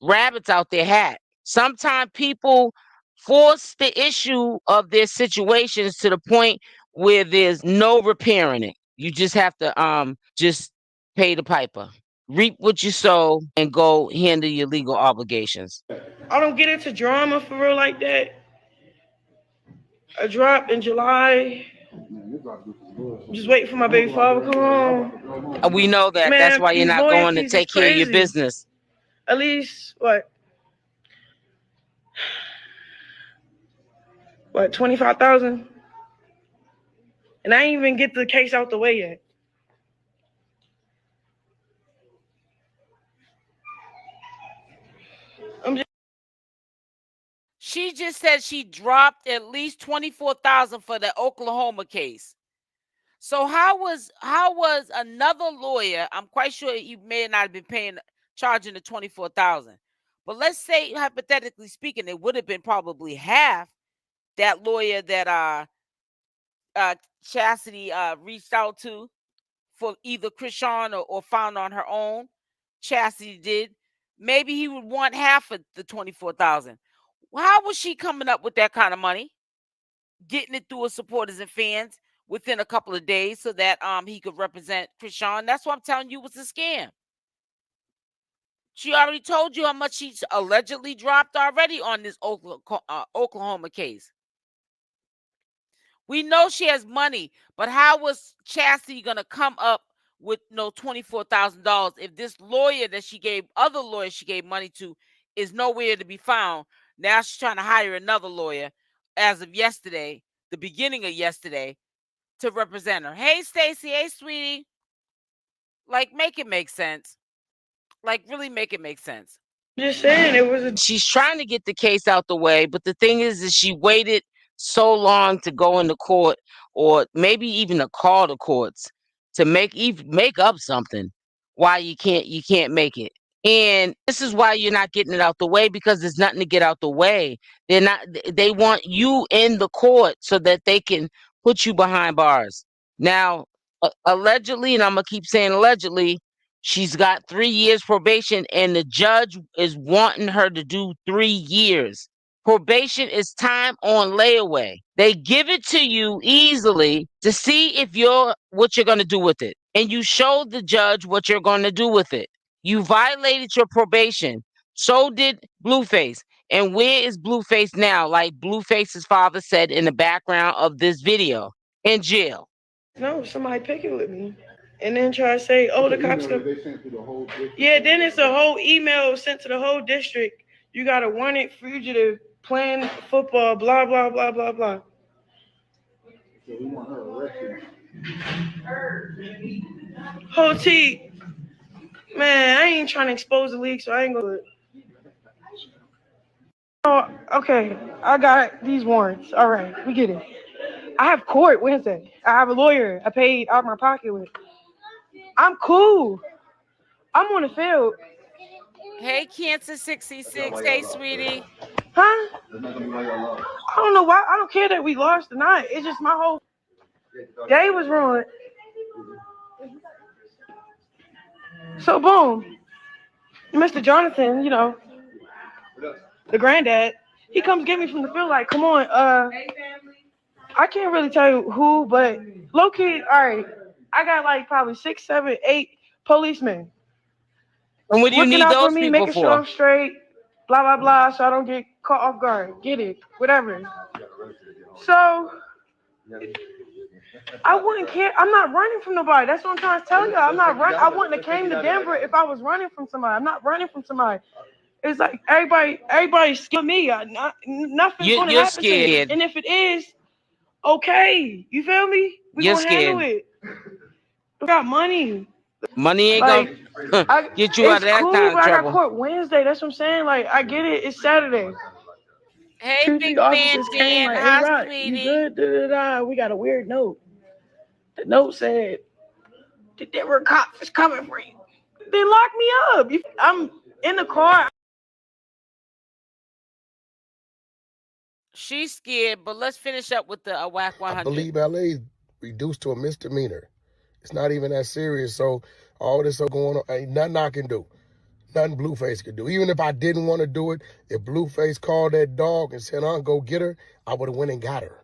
[SPEAKER 1] rabbits out their hat. Sometimes people force the issue of their situations to the point where there's no repairing it. You just have to just pay the piper, reap what you sow, and go handle your legal obligations.
[SPEAKER 3] I don't get into drama for real like that. I dropped in July. Just waiting for my baby father to come home.
[SPEAKER 1] And we know that.
[SPEAKER 3] Man,
[SPEAKER 1] that's why you're
[SPEAKER 3] these
[SPEAKER 1] not going to
[SPEAKER 3] loyalties
[SPEAKER 1] take
[SPEAKER 3] is
[SPEAKER 1] care of your
[SPEAKER 3] crazy.
[SPEAKER 1] business.
[SPEAKER 3] At least, what, 25,000? And I ain't even get the case out the way yet.
[SPEAKER 1] She just said she dropped at least 24,000 for the Oklahoma case. So how was another lawyer? I'm quite sure you may not have been charging the 24,000. But let's say, hypothetically speaking, it would have been probably half that lawyer that Chasity reached out to for either Chrisean or found on her own. Chasity did. Maybe he would want half of the 24,000. How was she coming up with that kind of money? Getting it through her supporters and fans within a couple of days so that he could represent Chrisean. That's what I'm telling you was a scam. She already told you how much she allegedly dropped already on this Oklahoma case. We know she has money, but how was Chasity going to come up with no $24,000 if this lawyer that she gave, other lawyers she gave money to, is nowhere to be found? Now she's trying to hire another lawyer as of yesterday, the beginning of yesterday, to represent her. Hey, Stacy. Hey, sweetie. Like, make it make sense. Like, really make it make sense.
[SPEAKER 3] Just saying, it was
[SPEAKER 1] She's trying to get the case out the way, but the thing is she waited so long to go into court, or maybe even to call the courts to make up something why you can't make it. And this is why you're not getting it out the way, because there's nothing to get out the way. They want you in the court so that they can put you behind bars. Now, allegedly, and I'm gonna keep saying allegedly, she's got 3 years probation, and the judge is wanting her to do 3 years. Probation is time on layaway. They give it to you easily to see what you're going to do with it. And you show the judge what you're going to do with it. You violated your probation. So did Blueface. And where is Blueface now? Like Blueface's father said in the background of this video, in jail.
[SPEAKER 3] no, somebody picking with me. And then try to say, oh, the cops come. Yeah, then it's a whole email sent to the whole district. You got a wanted fugitive playing football, blah, blah, blah, blah, blah. So we want her arrested. Whole T, man, I ain't trying to expose the leak, so I ain't gonna do it. Oh, okay, I got these warrants. All right, we get it. I have court Wednesday. I have a lawyer I paid out of my pocket with. I'm cool. I'm on the field.
[SPEAKER 1] Hey, Cancer 66. Hey, sweetie.
[SPEAKER 3] Huh? I don't know why. I don't care that we lost or not. It's just my whole day was ruined. So, boom. Mr. Jonathan, the granddad, he comes get me from the field like, come on, I can't really tell you who, but low-key, all right, I got like probably 6, 7, 8 policemen.
[SPEAKER 1] And what do you
[SPEAKER 3] looking
[SPEAKER 1] need
[SPEAKER 3] out for
[SPEAKER 1] those
[SPEAKER 3] me,
[SPEAKER 1] people
[SPEAKER 3] making sure
[SPEAKER 1] for?
[SPEAKER 3] I'm straight, blah blah blah, so I don't get caught off guard. Get it, whatever. So I wouldn't care. I'm not running from nobody. That's what I'm trying to tell you. I'm not running. I wouldn't have came to Denver if I was running from somebody. I'm not running from somebody. It's like everybody's scared of me. Nothing's gonna
[SPEAKER 1] You're
[SPEAKER 3] happen to me.
[SPEAKER 1] scared.
[SPEAKER 3] And if it is, okay. You feel me? We
[SPEAKER 1] You're
[SPEAKER 3] gonna handle
[SPEAKER 1] scared.
[SPEAKER 3] it. We got money.
[SPEAKER 1] Money ain't
[SPEAKER 3] Like
[SPEAKER 1] gonna get you out
[SPEAKER 3] it's
[SPEAKER 1] of that
[SPEAKER 3] cool,
[SPEAKER 1] kind of
[SPEAKER 3] but I got
[SPEAKER 1] trouble.
[SPEAKER 3] court Wednesday. That's what I'm saying. Like I get it. It's Saturday.
[SPEAKER 1] Hey,
[SPEAKER 3] Two,
[SPEAKER 1] Big
[SPEAKER 3] three officers came
[SPEAKER 1] Fancy,
[SPEAKER 3] like, "Hey,
[SPEAKER 1] hi,
[SPEAKER 3] Rock, you
[SPEAKER 1] sweetie.
[SPEAKER 3] good?" Da, da, da. We got a weird note. The note said, "The Denver cops is coming for you." They locked me up. I'm in the car.
[SPEAKER 1] She's scared, but let's finish up with the Wack
[SPEAKER 4] I
[SPEAKER 1] 100.
[SPEAKER 4] believe LA is reduced to a misdemeanor. It's not even that serious. So all this stuff going on, ain't nothing I can do. Nothing Blueface could do. Even if I didn't want to do it, if Blueface called that dog and said, go get her, I would have went and got her.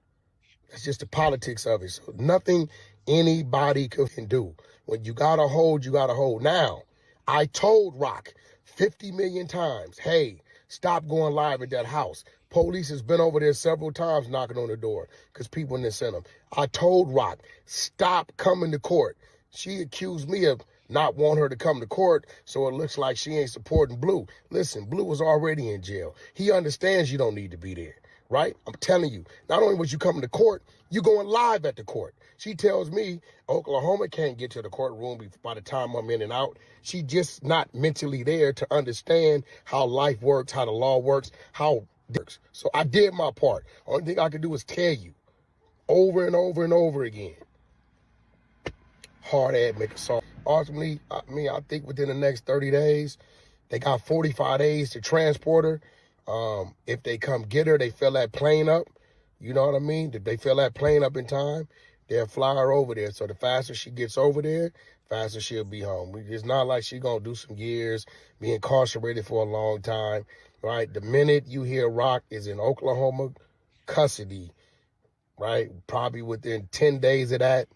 [SPEAKER 4] That's just the politics of it. So nothing anybody can do. When you got to hold, you got to hold. Now, I told Rock 50 million times, hey, stop going live at that house. Police has been over there several times knocking on the door because people didn't send them. I told Rock, stop coming to court. She accused me of not wanting her to come to court, so it looks like she ain't supporting Blue. Listen, Blue was already in jail. He understands you don't need to be there. Right? I'm telling you, not only was you coming to court, you going live at the court. She tells me Oklahoma can't get to the courtroom by the time I'm in and out. She just not mentally there to understand how life works, how the law works, how it works. So I did my part. Only thing I can do is tell you over and over and over again. Hard ad make a song. Ultimately, I think within the next 30 days, they got 45 days to transport her. If they come get her, they fill that plane up. You know what I mean? If they fill that plane up in time, they'll fly her over there. So the faster she gets over there, faster she'll be home. It's not like she's going to do some years, be incarcerated for a long time, right? The minute you hear Rock is in Oklahoma custody, right? Probably within 10 days of that,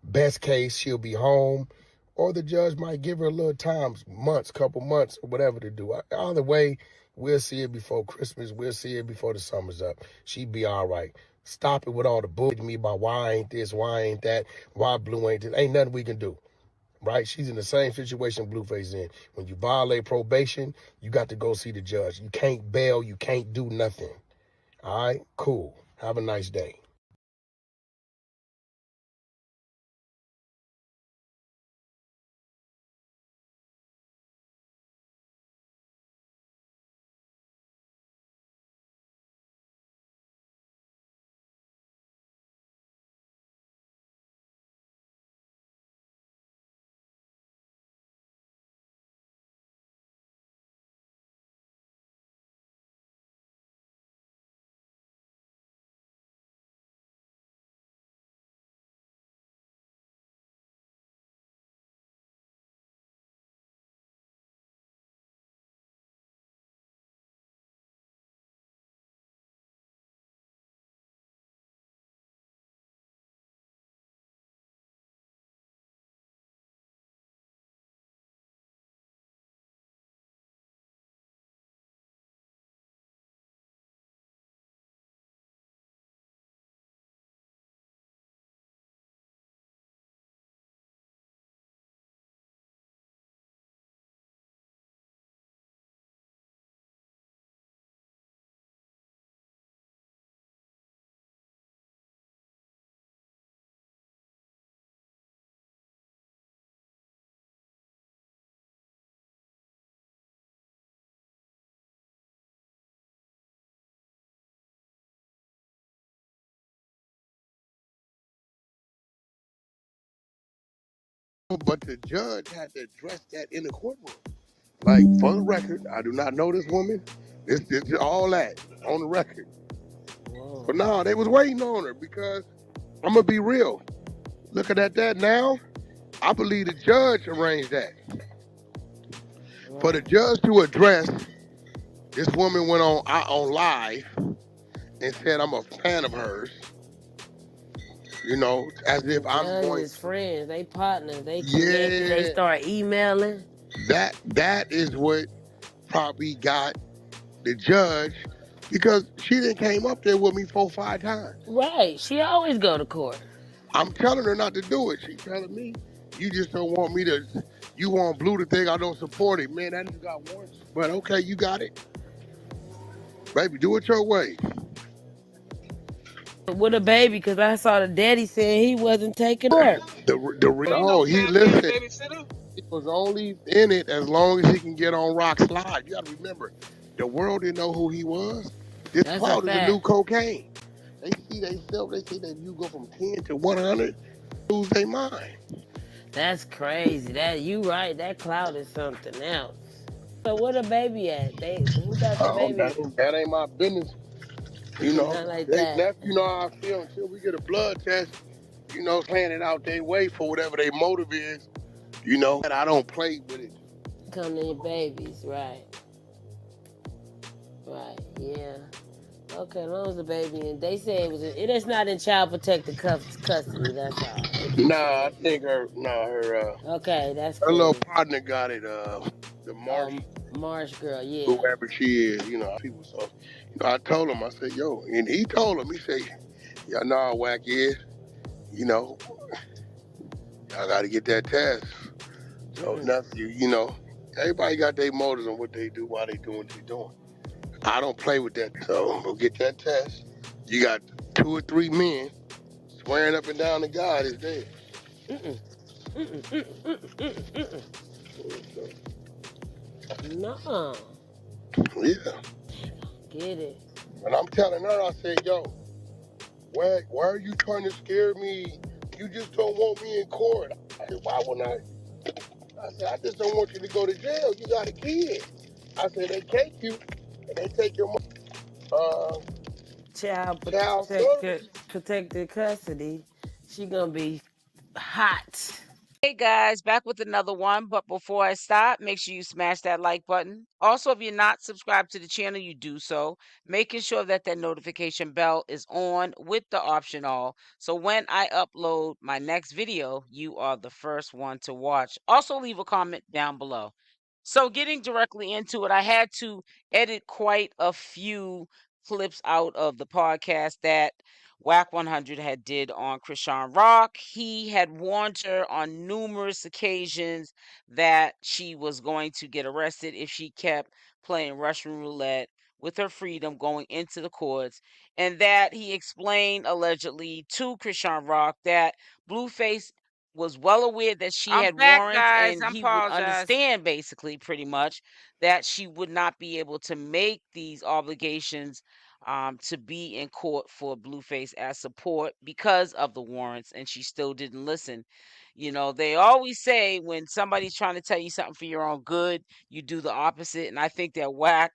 [SPEAKER 4] best case, she'll be home. Or the judge might give her a little time, months, couple months, or whatever to do. Either way, we'll see it before Christmas. We'll see it before the summer's up. She'd be all right. Stop it with all the bullshit me about why ain't this, why ain't that, why Blue ain't this. Ain't nothing we can do, right? She's in the same situation Blueface in. When you violate probation, you got to go see the judge. You can't bail. You can't do nothing. All right? Cool. Have a nice day. But the judge had to address that in the courtroom. Like, for the record, I do not know this woman. This is all that on the record. Whoa. But no, they was waiting on her because I'm going to be real. Looking at that now, I believe the judge arranged that. Wow. For the judge to address, this woman went on live and said, I'm a fan of hers. You know, as if I'm going.
[SPEAKER 8] Friends, they partners, they connected, they start emailing.
[SPEAKER 4] That is what probably got the judge, because she didn't came up there with me 4-5 times.
[SPEAKER 1] Right. She always go to court.
[SPEAKER 4] I'm telling her not to do it. She telling me, you just don't want me to, you want Blue to think I don't support it. Man, that nigga got warrants. But okay, you got it. Baby, do it your way.
[SPEAKER 1] With a baby, because I saw the daddy saying he wasn't taking court.
[SPEAKER 4] No, he listen. He was only in it as long as he can get on Rock's live. You gotta remember, the world didn't know who he was. This
[SPEAKER 1] That's
[SPEAKER 4] cloud
[SPEAKER 1] a
[SPEAKER 4] is the new
[SPEAKER 1] fact.
[SPEAKER 4] cocaine. They see that you go from 10 to 100, lose their mind.
[SPEAKER 1] That's crazy. That you right. That cloud is something else. So where the baby at? Who got the baby?
[SPEAKER 4] That ain't my business. You know,
[SPEAKER 1] Not like
[SPEAKER 4] they
[SPEAKER 1] that.
[SPEAKER 4] nephew know how I feel until we get a blood test. You know, playing it out their way for whatever their motive is. You know, and I don't play with it.
[SPEAKER 1] Come to your babies, right? Right. Yeah. Okay, as long as the baby, and they say it is not in child protective custody. That's all.
[SPEAKER 4] Nah, I think her
[SPEAKER 1] Okay, that's
[SPEAKER 4] her little
[SPEAKER 1] cool.
[SPEAKER 4] partner got it. The Marsh,
[SPEAKER 1] Marsh girl, yeah.
[SPEAKER 4] whoever she is, you know, people. So, you know, I told him, I said, yo, and he told him, he said, y'all know how Wack is. You know, y'all got to get that test. So nephew, you know, everybody got their motives on what they do, why they doing what they doing. I don't play with that. So go get that test. You got 2 or 3 men swearing up and down to God is dead.
[SPEAKER 1] No.
[SPEAKER 4] Yeah.
[SPEAKER 1] Get it.
[SPEAKER 4] And I'm telling her, I said, yo, why are you trying to scare me? You just don't want me in court. I said, why wouldn't I? I said, I just don't want you to go to jail. You got a kid. I said, they take you and they take your
[SPEAKER 1] Child
[SPEAKER 4] service.
[SPEAKER 1] protected custody. She gonna be hot. Hey guys, back with another one. But before I start, make sure you smash that like button. Also, if you're not subscribed to the channel, you do so, making sure that notification bell is on with the option all. So when I upload my next video, you are the first one to watch. Also, leave a comment down below. So getting directly into it, I had to edit quite a few clips out of the podcast that Wack 100 had did on Chrisean Rock. He had warned her on numerous occasions that she was going to get arrested if she kept playing Russian roulette with her freedom going into the courts, and that he explained allegedly to Chrisean Rock that Blueface was well aware that she had warrants, and he would understand basically pretty much that she would not be able to make these obligations to be in court for Blueface as support because of the warrants, and she still didn't listen. You know, they always say when somebody's trying to tell you something for your own good, you do the opposite. And I think that Wack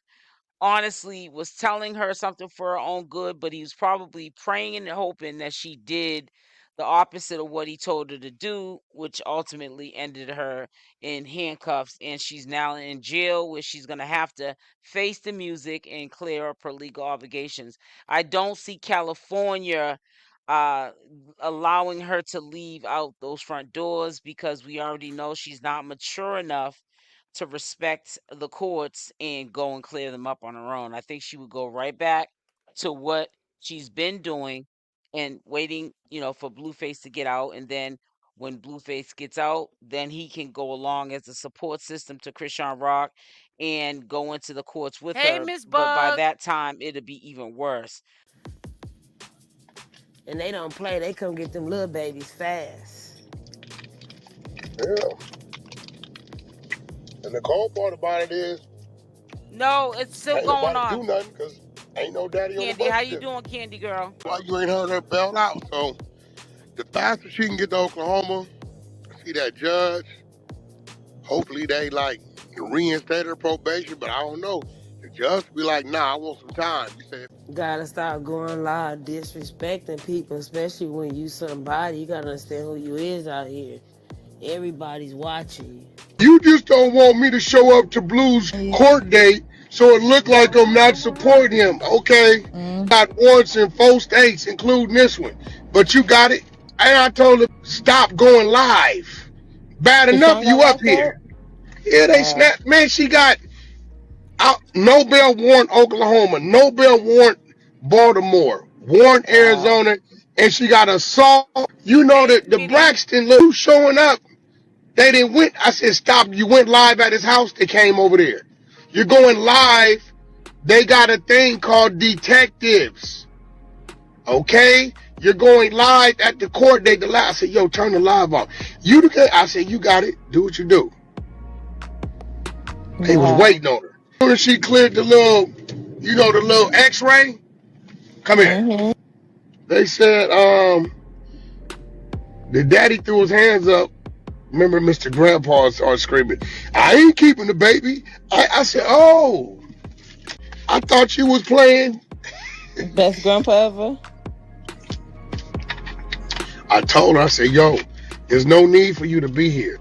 [SPEAKER 1] honestly was telling her something for her own good, but he was probably praying and hoping that she did the opposite of what he told her to do, which ultimately ended her in handcuffs. And she's now in jail where she's going to have to face the music and clear up her legal obligations. I don't see California uh allowing her to leave out those front doors because we already know she's not mature enough to respect the courts and go and clear them up on her own. I think she would go right back to what she's been doing and waiting, for Blueface to get out. And then when Blueface gets out, then he can go along as a support system to Chrisean Rock and go into the courts with her. But by that time, it'll be even worse. And they don't play. They come get them little babies fast.
[SPEAKER 4] Yeah. And the cold part about it is,
[SPEAKER 1] no, it's still
[SPEAKER 4] ain't
[SPEAKER 1] going
[SPEAKER 4] nobody
[SPEAKER 1] on.
[SPEAKER 4] do nothing because ain't no daddy on the
[SPEAKER 1] Candy,
[SPEAKER 4] bus.
[SPEAKER 1] how you doing, Candy girl?
[SPEAKER 4] Why you ain't heard her belt out? So the faster she can get to Oklahoma, see that judge, hopefully they like reinstate her probation, but I don't know. The judge be like, nah, I want some time. You say,
[SPEAKER 1] gotta stop going loud, disrespecting people, especially when you somebody. You gotta understand who you is out here. Everybody's watching you.
[SPEAKER 4] You just don't want me to show up to Blue's court date so it look like I'm not supporting him. Okay, got warrants in 4 states, including this one, but you got it. And I told him, stop going live. Bad enough you up here. Yeah, they snapped. Man, she got out no bail warrant Oklahoma, no bail warrant Baltimore, warrant Arizona, and she got assault. You know that the Braxton little showing up. They didn't went. I said stop. You went live at his house. They came over there. You're going live. They got a thing called detectives. Okay? You're going live at the court date. I said, yo, turn the live off. I said, you got it. Do what you do. They was waiting on her. When she cleared the little, the little x-ray, come here. They said, the daddy threw his hands up. Remember Mr. Grandpa started screaming, I ain't keeping the baby. I said, oh, I thought you was playing.
[SPEAKER 8] Best grandpa ever.
[SPEAKER 4] I told her, I said, yo, there's no need for you to be here.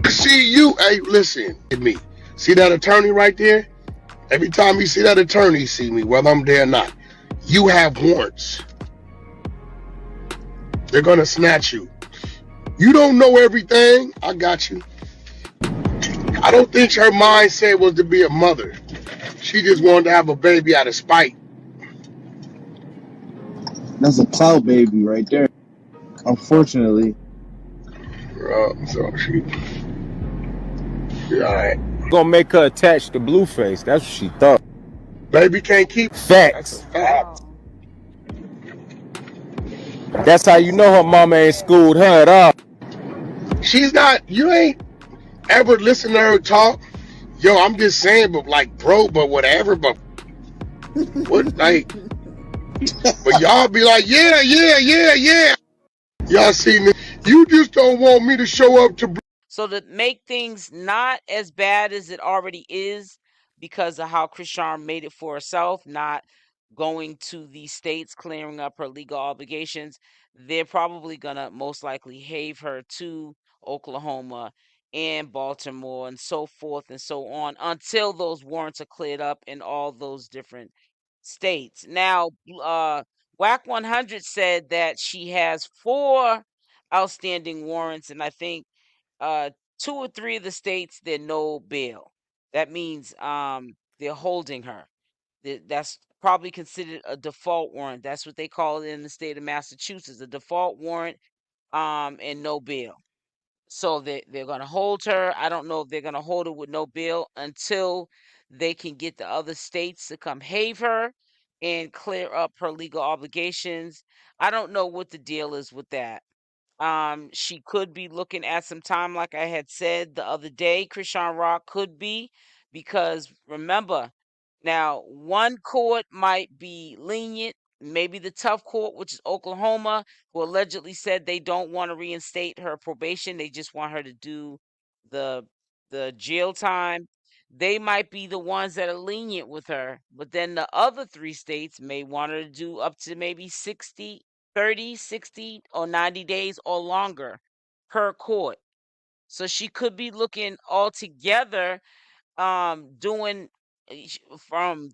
[SPEAKER 4] See you, hey, listen to me. See that attorney right there? Every time you see that attorney see me, whether I'm there or not, you have warrants. They're gonna snatch you. You don't know everything. I got you. I don't think her mindset was to be a mother. She just wanted to have a baby out of spite.
[SPEAKER 9] That's a cloud baby right there. Unfortunately.
[SPEAKER 4] So she all right.
[SPEAKER 10] Gonna make her attach to Blueface. That's what she thought.
[SPEAKER 4] Baby can't keep
[SPEAKER 10] facts.
[SPEAKER 1] Wow.
[SPEAKER 10] That's how you know her mama ain't schooled her at all.
[SPEAKER 4] She's not. You ain't ever listen to her talk. Yo, I'm just saying, but like, bro, but whatever, but what, like, but y'all be like, yeah. Y'all seen this. You just don't want me to show up to.
[SPEAKER 1] So to make things not as bad as it already is, because of how Chrisean made it for herself, not going to these states, clearing up her legal obligations, they're probably gonna most likely have her to Oklahoma and Baltimore and so forth and so on until those warrants are cleared up in all those different states. Now, Wack 100 said that she has 4 outstanding warrants, and I think 2 or 3 of the states they're no bail. That means they're holding her. That's probably considered a default warrant. That's what they call it in the state of Massachusetts, a default warrant and no bail. So they're going to hold her. I don't know if they're going to hold her with no bail until they can get the other states to come have her and clear up her legal obligations. I don't know what the deal is with that. She could be looking at some time, like I had said the other day. CashApp could be, because remember, now one court might be lenient, maybe the tough court, which is Oklahoma, who allegedly said they don't want to reinstate her probation. They just want her to do the jail time. They might be the ones that are lenient with her, but then the other 3 states may want her to do up to maybe 30, 60, or 90 days or longer per court. So she could be looking altogether doing from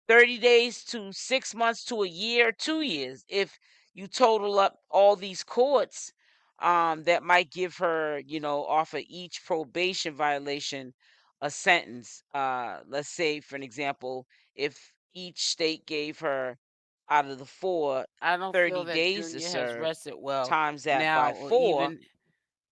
[SPEAKER 1] 30 days to 6 months to a year, 2 years. If you total up all these courts, that might give her, off of each probation violation, a sentence. Let's say, for an example, if each state gave her out of the 4 I don't 30 feel that days to Junior has serve, rested well times that by now, or 4, even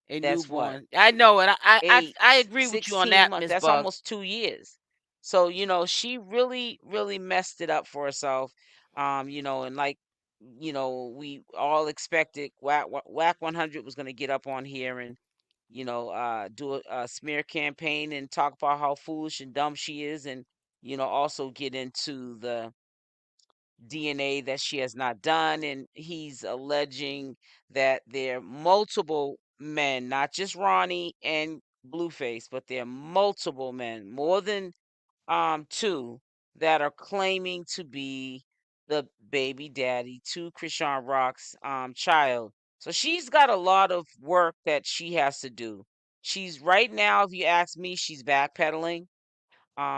[SPEAKER 1] a that's what newborn. I know, and I agree with you on
[SPEAKER 8] 16
[SPEAKER 1] that,
[SPEAKER 8] months.
[SPEAKER 1] Miss
[SPEAKER 8] That's
[SPEAKER 1] Bug.
[SPEAKER 8] almost 2 years.
[SPEAKER 1] So, she really, really messed it up for herself. And like, we all expected Wack 100 was going to get up on here and, do a smear campaign and talk about how foolish and dumb she is, and, also get into the DNA that she has not done. And he's alleging that there are multiple men, not just Ronnie and Blueface, but there are multiple men, more than 2, that are claiming to be the baby daddy to CashApp's child. So she's got a lot of work that she has to do. She's right now, if you ask me, she's backpedaling.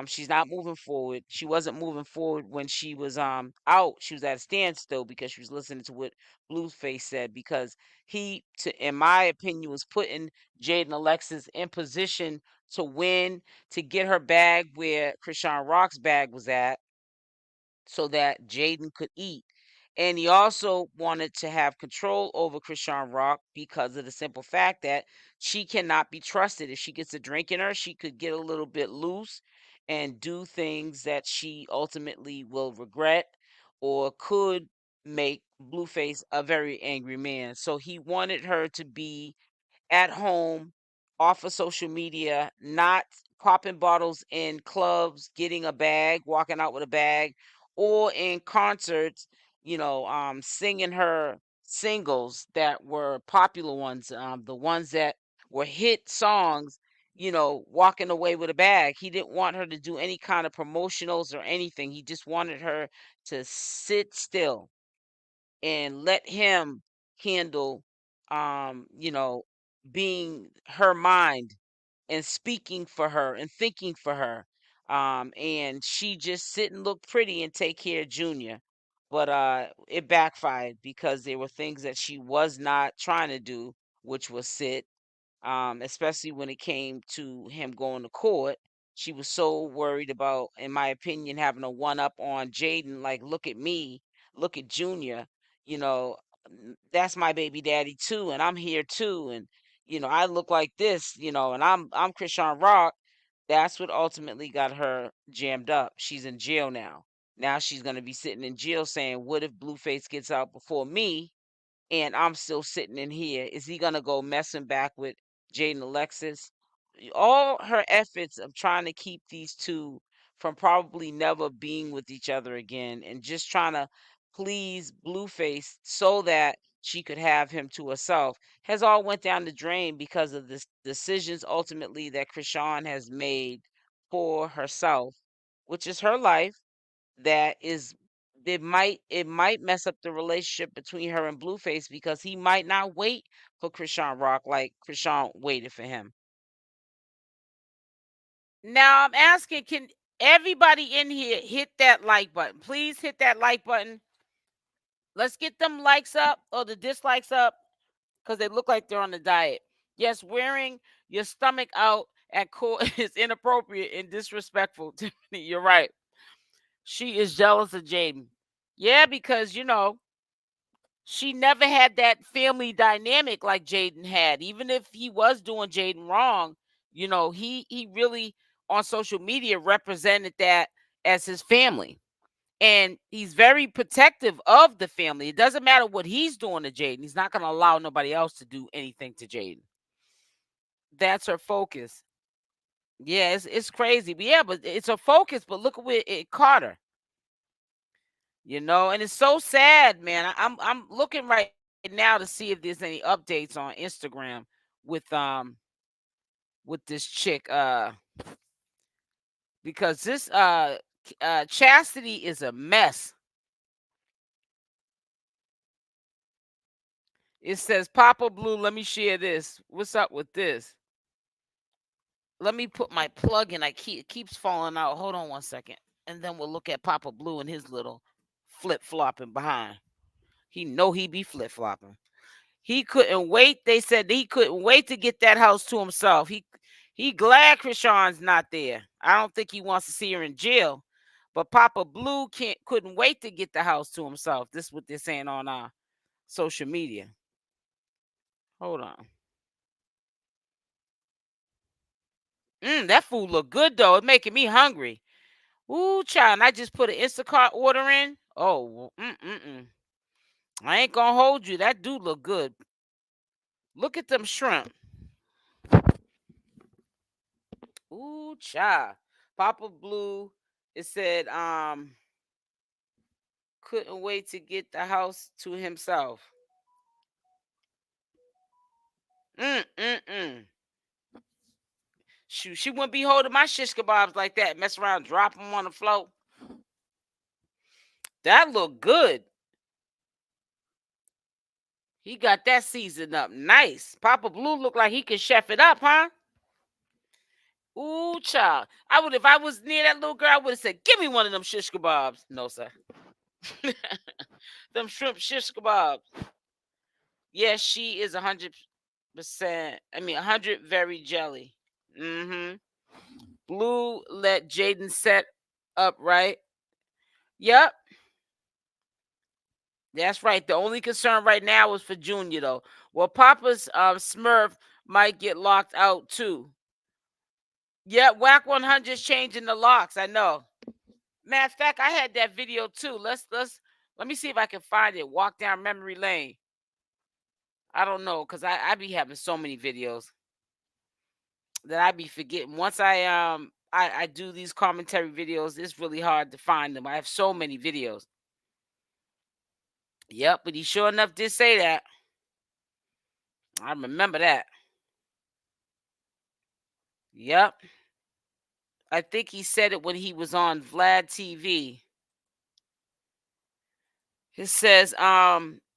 [SPEAKER 1] She's not moving forward. She wasn't moving forward when she was out. She was at a standstill because she was listening to what Blueface said, because he, in my opinion, was putting Jaidyn Alexis in position to win, to get her bag where Chrisean Rock's bag was at, so that Jaidyn could eat. And he also wanted to have control over Chrisean Rock because of the simple fact that she cannot be trusted. If she gets a drink in her, she could get a little bit loose and do things that she ultimately will regret, or could make Blueface a very angry man. So he wanted her to be at home, off of social media, not popping bottles in clubs, getting a bag, walking out with a bag, or in concerts, singing her singles that were popular ones, the ones that were hit songs, walking away with a bag. He didn't want her to do any kind of promotionals or anything. He just wanted her to sit still and let him handle, being her mind and speaking for her and thinking for her. And she just sit and look pretty and take care of Junior. But it backfired because there were things that she was not trying to do, which was sit, especially when it came to him going to court. She was so worried about, in my opinion, having a one up on Jaidyn. Like, look at me, look at Junior. You know, that's my baby daddy too, and I'm here too, and I look like this, and I'm Chrisean Rock. That's what ultimately got her jammed up. She's in jail now. Now she's gonna be sitting in jail saying, "What if Blueface gets out before me?" And I'm still sitting in here. Is he gonna go messing back with Jaidyn Alexis? All her efforts of trying to keep these two from probably never being with each other again, and just trying to please Blueface so that she could have him to herself, has all went down the drain because of the decisions ultimately that Chrisean has made for herself, which is her life. That is, it might mess up the relationship between her and Blueface, because he might not wait for Chrisean Rock like Chrisean waited for him. Now I'm asking, can everybody in here hit that like button? Please hit that like button. Let's get them likes up or the dislikes up, because they look like they're on a diet. Yes, wearing your stomach out at court is inappropriate and disrespectful. Tiffany, you're right. She is jealous of Jaidyn. Yeah, because she never had that family dynamic like Jaidyn had. Even if he was doing Jaidyn wrong, he really on social media represented that as his family. And he's very protective of the family. It doesn't matter what he's doing to Jaidyn. He's not going to allow nobody else to do anything to Jaidyn. That's her focus. Yeah, it's crazy. But yeah, but it's a focus. But look at where it caught her. And it's so sad, man. I'm looking right now to see if there's any updates on Instagram with this chick, because this Chasity is a mess. It says Papa Blue, let me share this. What's up with this? Let me put my plug in. It keeps falling out. Hold on one second. And then we'll look at Papa Blue and his little flip-flopping behind. He be flip-flopping. He couldn't wait. They said he couldn't wait to get that house to himself. He glad Chrisean's not there. I don't think he wants to see her in jail. But Papa Blue couldn't wait to get the house to himself. This is what they're saying on social media. Hold on. That food look good though. It's making me hungry. Ooh, child. And I just put an Instacart order in. Oh, I ain't gonna hold you. That do look good. Look at them shrimp. Ooh, child. Papa Blue. It said couldn't wait to get the house to himself. Mm. Shoot, she wouldn't be holding my shish kebabs like that. Mess around, drop them on the floor. That look good. He got that seasoned up nice. Papa Blue look like he can chef it up, huh? Ooh, child. I would, if I was near that little girl, I would have said, "Give me one of them shish kebabs." No, sir. Them shrimp shish kebabs. Yes, she is 100%. I mean, 100 very jelly. Mm-hmm. Blue let Jaidyn set up, right? Yep. That's right. The only concern right now is for Junior, though. Well, Papa's Smurf might get locked out too. Yeah, Wack 100 is changing the locks. I know. Matter of fact, I had that video too. Let me see if I can find it. Walk down memory lane. I don't know, because I be having so many videos that I be forgetting. Once I do these commentary videos, it's really hard to find them. I have so many videos. Yep, but he sure enough did say that. I remember that. Yep. I think he said it when he was on Vlad TV. It says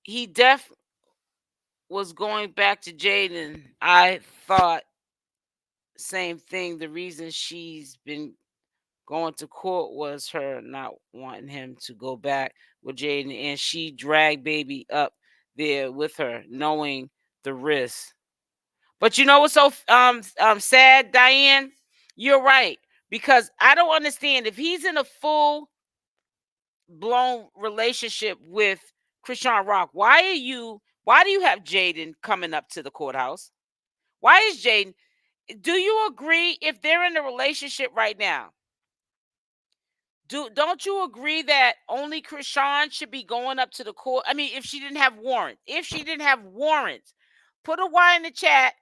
[SPEAKER 1] he was going back to Jaidyn. I thought same thing. The reason she's been going to court was her not wanting him to go back with Jaidyn, and she dragged baby up there with her, knowing the risk. But you know what's so sad, Diane? You're right, because I don't understand if he's in a full blown relationship with Chrisean Rock. Why do you have Jaidyn coming up to the courthouse? Why is Jaidyn? Do you agree if they're in a relationship right now? Don't you agree that only Chrisean should be going up to the court? I mean, if she didn't have warrants, put a Y in the chat.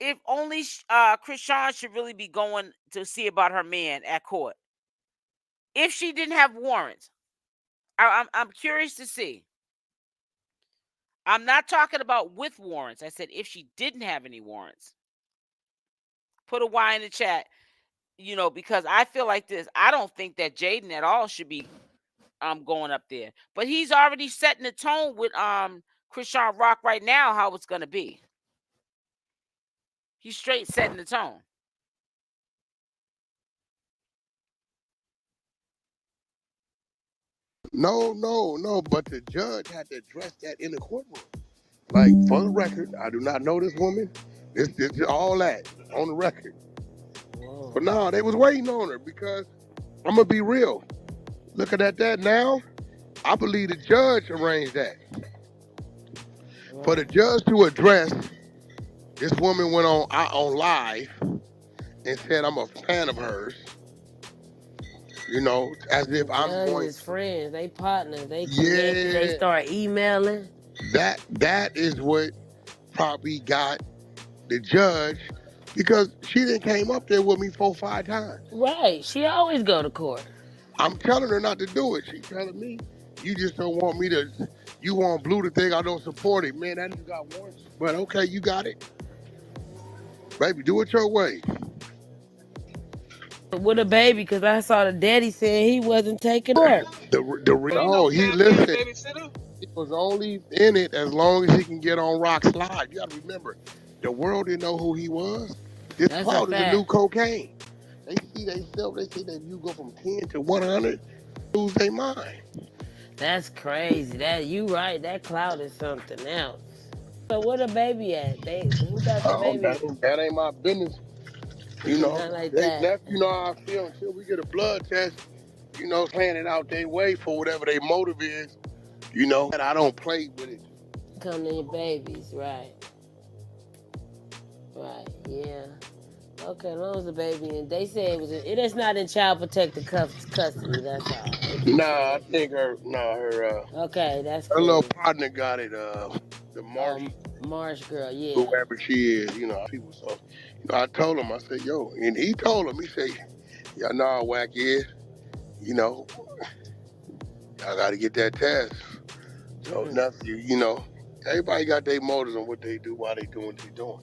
[SPEAKER 1] If only Chrisean should really be going to see about her man at court. If she didn't have warrants, I'm curious to see. I'm not talking about with warrants. I said if she didn't have any warrants. Put a Y in the chat. You know, because I feel like this. I don't think that Jaidyn at all should be going up there. But he's already setting the tone with Chrisean Rock right now how it's gonna be. He's straight setting the tone.
[SPEAKER 4] No, but the judge had to address that in the courtroom. Like, for the record, I do not know this woman. This is all that on the record. Whoa. But no, they was waiting on her because I'm gonna be real. Looking at that now, I believe the judge arranged that. Wow. For the judge to address, this woman went on live and said, "I'm a fan of hers." You know, as if I'm going.
[SPEAKER 11] His friends, they partners, they connected, they start emailing.
[SPEAKER 4] That is what probably got the judge, because she done came up there with me 4 or 5 times.
[SPEAKER 11] Right, she always go to court.
[SPEAKER 4] I'm telling her not to do it. She telling me, you just don't want me to. You want Blue to think I don't support it, man. That nigga got warrants. But okay, you got it, baby. Do it your way.
[SPEAKER 11] With a baby, because I saw the daddy saying he wasn't taking her.
[SPEAKER 4] He listened. He was only in it as long as he can get on Rock's live. You got to remember, the world didn't know who he was. This cloud is the new cocaine. They see that you go from 10 to 100, lose their mind.
[SPEAKER 11] That's crazy. You right. That cloud is something else. So where the baby at? Who got the baby?
[SPEAKER 4] That ain't my business. You know,
[SPEAKER 11] like
[SPEAKER 4] you know how I feel until we get a blood test, you know, playing it out their way for whatever their motive is. You know, and I don't play with it.
[SPEAKER 11] Come to your babies, right. Right, yeah. Okay, as long as the baby, and they say it's not in child protective custody, that's all.
[SPEAKER 4] Nah, I think her.
[SPEAKER 11] Okay, that's
[SPEAKER 4] cool. Her little partner got it, the
[SPEAKER 11] Marsh girl, yeah.
[SPEAKER 4] Whoever she is, you know, people. So, you know, I told him, I said, yo, and he told him, he said, y'all know how Wack is, you know, y'all got to get that test. So, nothing, you know, everybody got their motives on what they do, why they doing what they doing.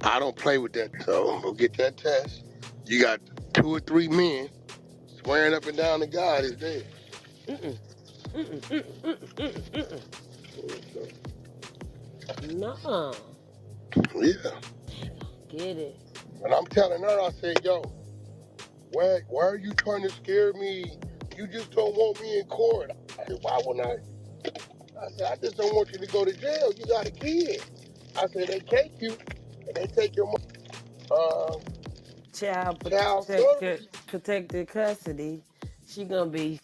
[SPEAKER 4] I don't play with that, so go get that test. You got 2 or 3 men swearing up and down to God is dead.
[SPEAKER 11] No.
[SPEAKER 4] Yeah.
[SPEAKER 11] Get it.
[SPEAKER 4] And I'm telling her, I said, yo, why are you trying to scare me? You just don't want me in court. I said, why wouldn't I? I said, I just don't want you to go to jail. You got a kid. I said, they take you and they take your
[SPEAKER 11] Child
[SPEAKER 4] child service.
[SPEAKER 11] protected custody. She gonna be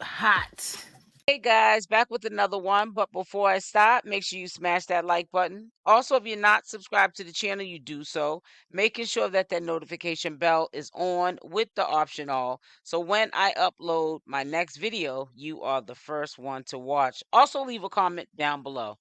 [SPEAKER 11] hot.
[SPEAKER 1] Hey guys, back with another one. But before I start, make sure you smash that like button. Also, if you're not subscribed to the channel, you do so, making sure that that notification bell is on with the option all. So when I upload my next video, you are the first one to watch. Also, leave a comment down below.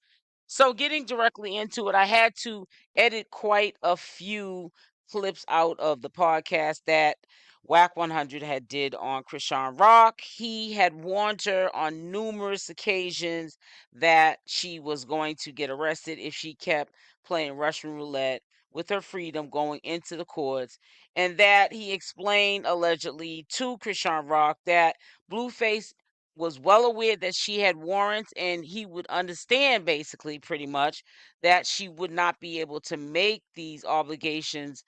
[SPEAKER 1] So getting directly into it, I had to edit quite a few clips out of the podcast that Wack 100 had did on Chrisean Rock. He had warned her on numerous occasions that she was going to get arrested if she kept playing Russian roulette with her freedom going into the courts, and that he explained allegedly to Chrisean Rock that Blueface was well aware that she had warrants, and he would understand basically pretty much that she would not be able to make these obligations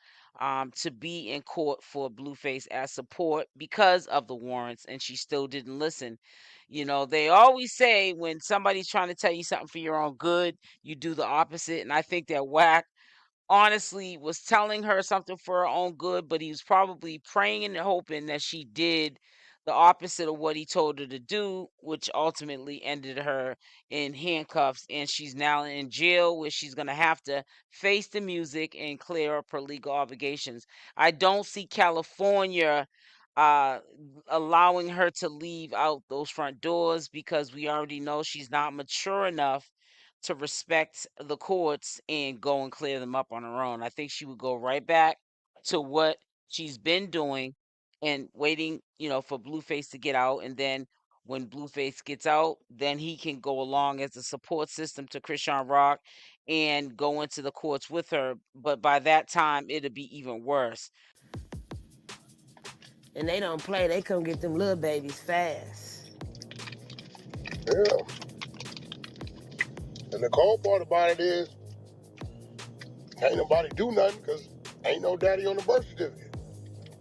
[SPEAKER 1] to be in court for Blueface as support because of the warrants, and she still didn't listen. You know, they always say when somebody's trying to tell you something for your own good, you do the opposite. And I think that Wack honestly was telling her something for her own good, but he was probably praying and hoping that she did the opposite of what he told her to do, which ultimately ended her in handcuffs. And she's now in jail where she's going to have to face the music and clear up her legal obligations. I don't see California uh allowing her to leave out those front doors because we already know she's not mature enough to respect the courts and go and clear them up on her own. I think she would go right back to what she's been doing and waiting, you know, for Blueface to get out. And then when Blueface gets out, then he can go along as a support system to Chrisean Rock and go into the courts with her. But by that time, it'll be even worse.
[SPEAKER 11] And they don't play. They come get them little babies fast.
[SPEAKER 4] Yeah. And the cold part about it is, ain't nobody do nothing because ain't no daddy on the birth certificate.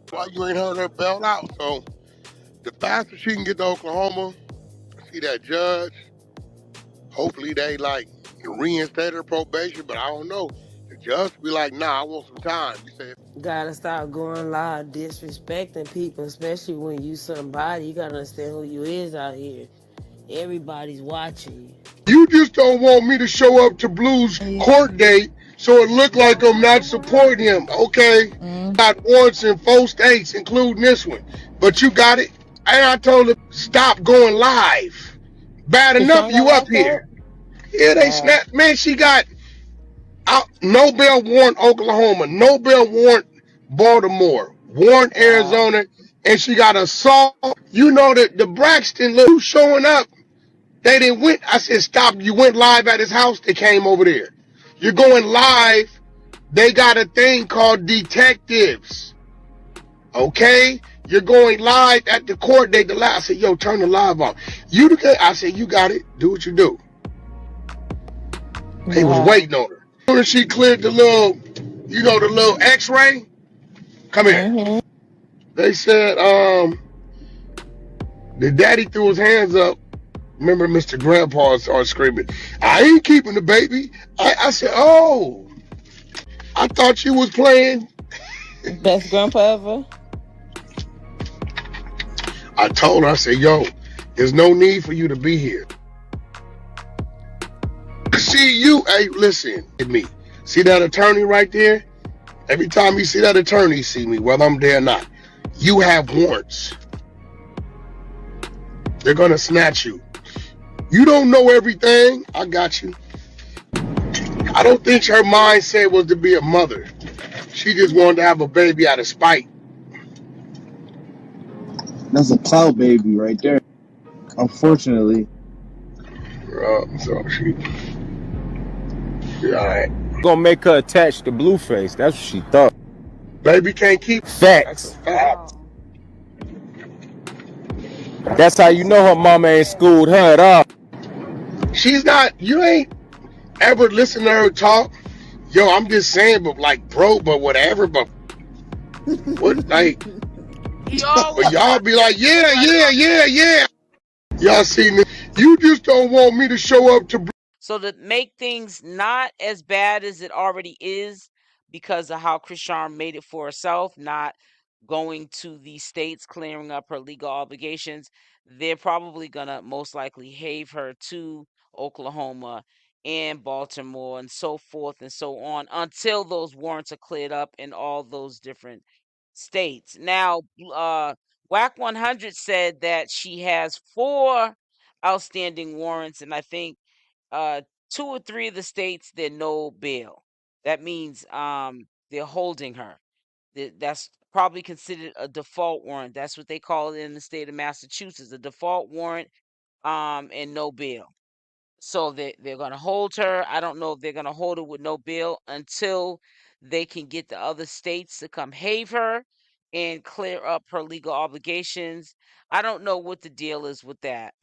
[SPEAKER 4] Why you ain't heard her bailed out? So the faster she can get to Oklahoma, see that judge, hopefully they like reinstate her probation, but I don't know. The judge be like, nah, I want some time. You say,
[SPEAKER 11] Gotta stop going loud, disrespecting people, especially when you somebody. You gotta understand who you is out here. Everybody's watching you.
[SPEAKER 4] you just don't want me to show up to Blue's court date so it look like I'm not supporting him. Okay, got warrants in 4 states, including this one. But you got it. And I told her, stop going live. Bad enough you up here. Yeah, they snapped. Man, she got out, no bail warrant Oklahoma, no bail warrant Baltimore, warrant Arizona, and she got assault. You know that the Braxton look showing up. They didn't went. I said, stop. You went live at his house. They came over there. You're going live. They got a thing called detectives. Okay? You're going live at the court date. I said, yo, turn the live on. I said, you got it. Do what you do. They was waiting on her. When she cleared the little, the little x-ray. Come here. They said, the daddy threw his hands up. Remember, Mr. Grandpa started screaming, I ain't keeping the baby. I said, oh, I thought you was playing.
[SPEAKER 8] Best grandpa ever.
[SPEAKER 4] I told her, I said, yo, there's no need for you to be here. See you, hey, listen to me. See that attorney right there? Every time you see that attorney, see me, whether I'm there or not. You have warrants. They're going to snatch you. You don't know everything. I got you. I don't think her mindset was to be a mother. She just wanted to have a baby out of spite.
[SPEAKER 9] That's a cloud baby right there. Unfortunately.
[SPEAKER 4] So she all right.
[SPEAKER 10] Gonna make her attached to Blueface. That's what she thought.
[SPEAKER 4] Baby can't keep
[SPEAKER 10] Facts.
[SPEAKER 4] fact.
[SPEAKER 10] That's how you know her mama ain't schooled her at all.
[SPEAKER 4] She's not, you ain't ever listen to her talk. Yo, I'm just saying, but like, bro, but whatever, but What like?
[SPEAKER 1] He
[SPEAKER 4] But
[SPEAKER 1] always
[SPEAKER 4] y'all
[SPEAKER 1] try
[SPEAKER 4] be like,
[SPEAKER 1] to
[SPEAKER 4] yeah,
[SPEAKER 1] like
[SPEAKER 4] yeah, yeah, yeah. Y'all seen it. You just don't want me to show up to.
[SPEAKER 1] so to make things not as bad as it already is because of how Chrisean made it for herself, not going to these states, clearing up her legal obligations, they're probably gonna most likely have her to Oklahoma and Baltimore and so forth and so on until those warrants are cleared up in all those different states. Now, Wack 100 said that she has 4 outstanding warrants, and I think uh 2 or 3 of the states they're no bail. That means they're holding her. That's probably considered a default warrant. That's what they call it in the state of Massachusetts, a default warrant and no bail. So they're going to hold her. I don't know if they're going to hold her with no bail until they can get the other states to come have her and clear up her legal obligations. I don't know what the deal is with that.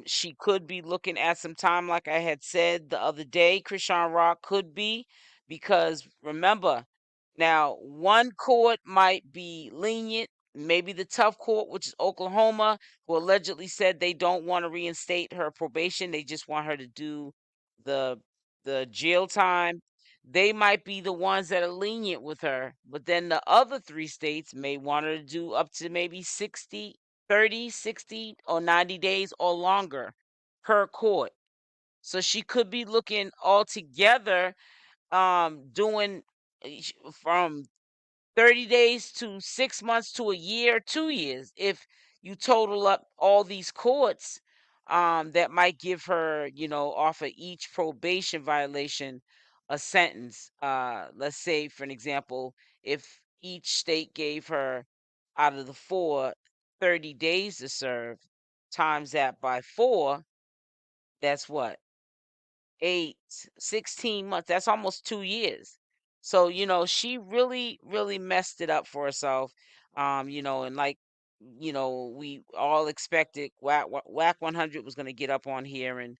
[SPEAKER 1] She could be looking at some time, like I had said the other day. CashApp could be, because remember, now one court might be lenient, maybe the tough court, which is Oklahoma, who allegedly said they don't want to reinstate her probation. They just want her to do the the jail time. They might be the ones that are lenient with her, but then the other 3 states may want her to do up to maybe 60, 30, 60, or 90 days or longer per court. So she could be looking altogether doing from 30 days to 6 months to a year, 2 years. If you total up all these courts, that might give her, off of each probation violation, a sentence. Let's say, for an example, if each state gave her out of the 4 30 days to serve, times that by 4, that's what? 8, 16 months. That's almost 2 years. So, she really, really messed it up for herself. And like, we all expected Wack 100 was going to get up on here and,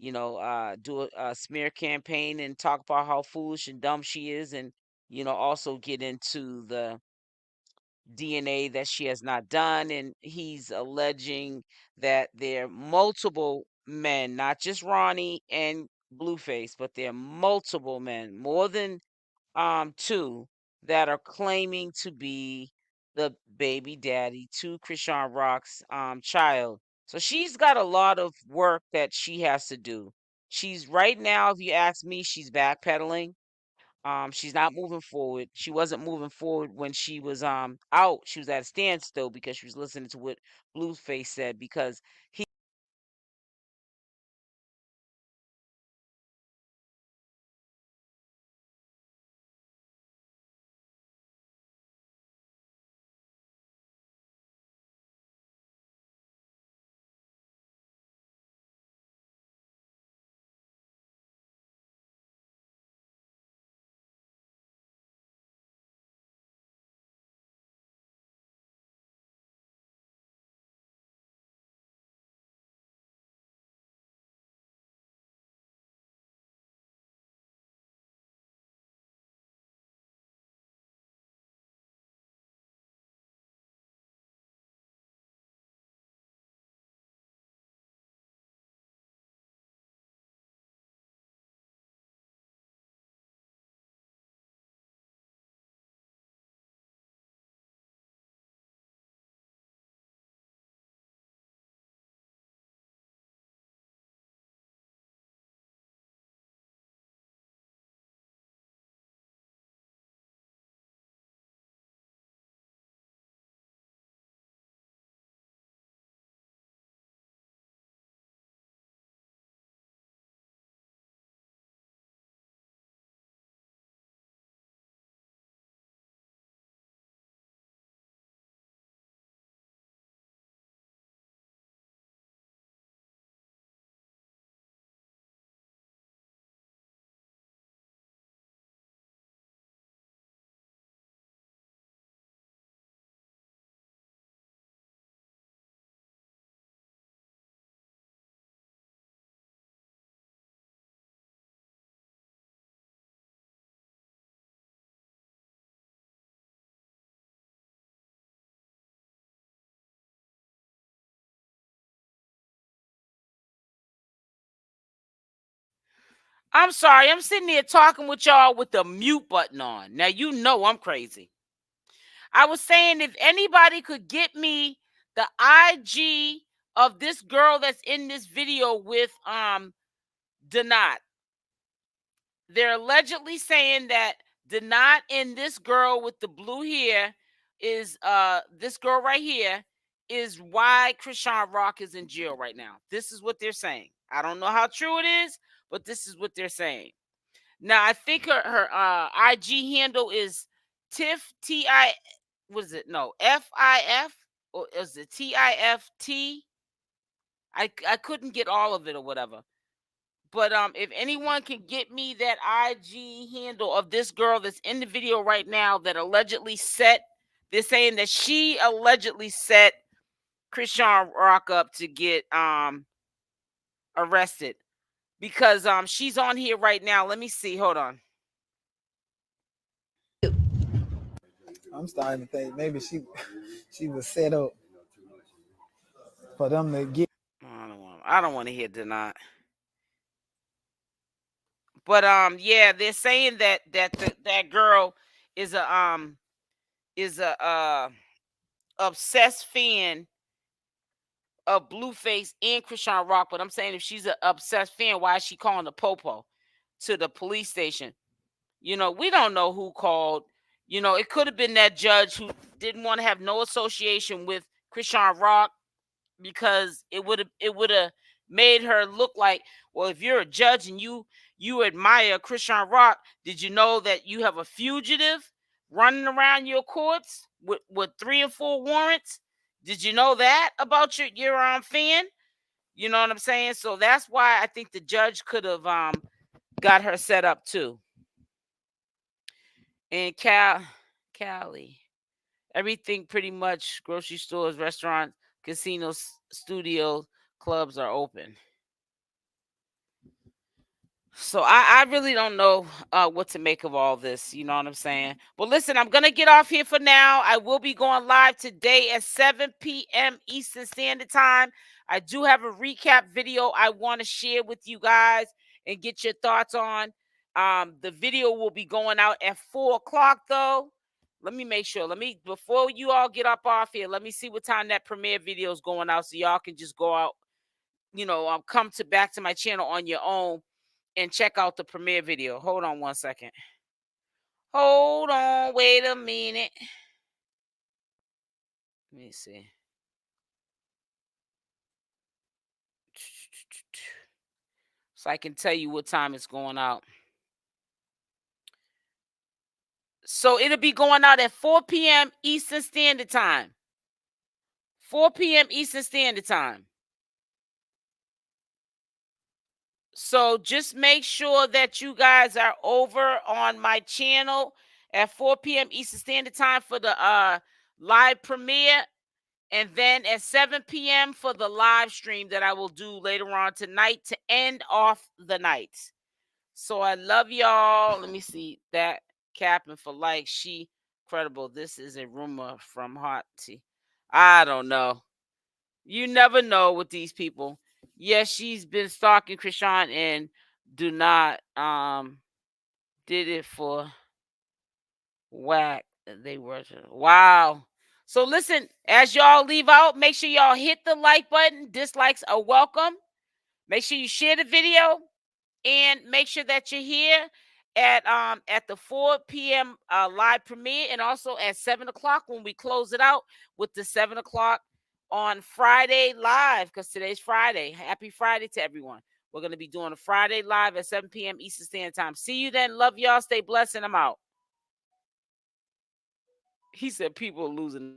[SPEAKER 1] do a smear campaign and talk about how foolish and dumb she is, and, also get into the DNA that she has not done. And he's alleging that there are multiple men, not just Ronnie and Blueface, but there are multiple men, more than 2, that are claiming to be the baby daddy to Chrisean Rock's child. So she's got a lot of work that she has to do. She's right now, if you ask me, she's backpedaling. She's not moving forward. She wasn't moving forward when she was out. She was at a standstill because she was listening to what Blueface said, because he I'm sorry. I'm sitting here talking with y'all with the mute button on. Now you know I'm crazy. I was saying if anybody could get me the IG of this girl that's in this video with Denat. They're allegedly saying that Denat and this girl with the blue hair is this girl right here is why Chrisean Rock is in jail right now. This is what they're saying. I don't know how true it is, but this is what they're saying. Now I think her IG handle is Tiff T-I what is it? No, F-I-F or is it T-I-F-T? I couldn't get all of it or whatever. But if anyone can get me that IG handle of this girl that's in the video right now that allegedly they're saying that she allegedly set Chrisean Rock up to get arrested because she's on here right now. Let me see. Hold on.
[SPEAKER 12] I'm starting to think maybe she was set up for them to get.
[SPEAKER 1] I don't want to hear Denat. But yeah, they're saying that girl is a obsessed fan of Blueface and Chrisean Rock. But I'm saying if she's an obsessed fan, why is she calling the popo to the police station? You know, we don't know who called. You know, it could have been that judge who didn't want to have no association with Chrisean Rock because it would have made her look like, well, if you're a judge and you admire Chrisean Rock, did you know that you have a fugitive running around your courts with 3 or 4 warrants? Did you know that about your fan? You know what I'm saying? So that's why I think the judge could have got her set up too. And Cali, everything pretty much, grocery stores, restaurants, casinos, studios, clubs are open. So I really don't know what to make of all this. You know what I'm saying? But listen, I'm going to get off here for now. I will be going live today at 7 p.m. Eastern Standard Time. I do have a recap video I want to share with you guys and get your thoughts on. The video will be going out at 4 o'clock, though. Let me make sure. Before you all get up off here, let me see what time that premiere video is going out so y'all can just go out, you know, come back to my channel on your own and check out the premiere video. Hold on one second. Hold on. Wait a minute. Let me see. So I can tell you what time it's going out. So it'll be going out at 4 p.m. Eastern Standard Time. 4 p.m. Eastern Standard Time. So just make sure that you guys are over on my channel at 4 p.m. Eastern Standard Time for the live premiere. And then at 7 p.m. for the live stream that I will do later on tonight to end off the night. So I love y'all. Let me see that capping for like she credible. This is a rumor from Hot Tea. I don't know. You never know with these people. Yes, she's been stalking Chrisean and do not did it for Wack. They were wow. So listen, as y'all leave out, make sure y'all hit the like button. Dislikes are welcome. Make sure you share the video and make sure that you're here at the 4 p.m. Live premiere and also at 7 o'clock when we close it out with the 7 o'clock on Friday live because today's Friday. Happy Friday to everyone. We're going to be doing a Friday live at 7 p.m. Eastern Standard Time. See you then. Love y'all. Stay blessed and I'm out. He said people are losing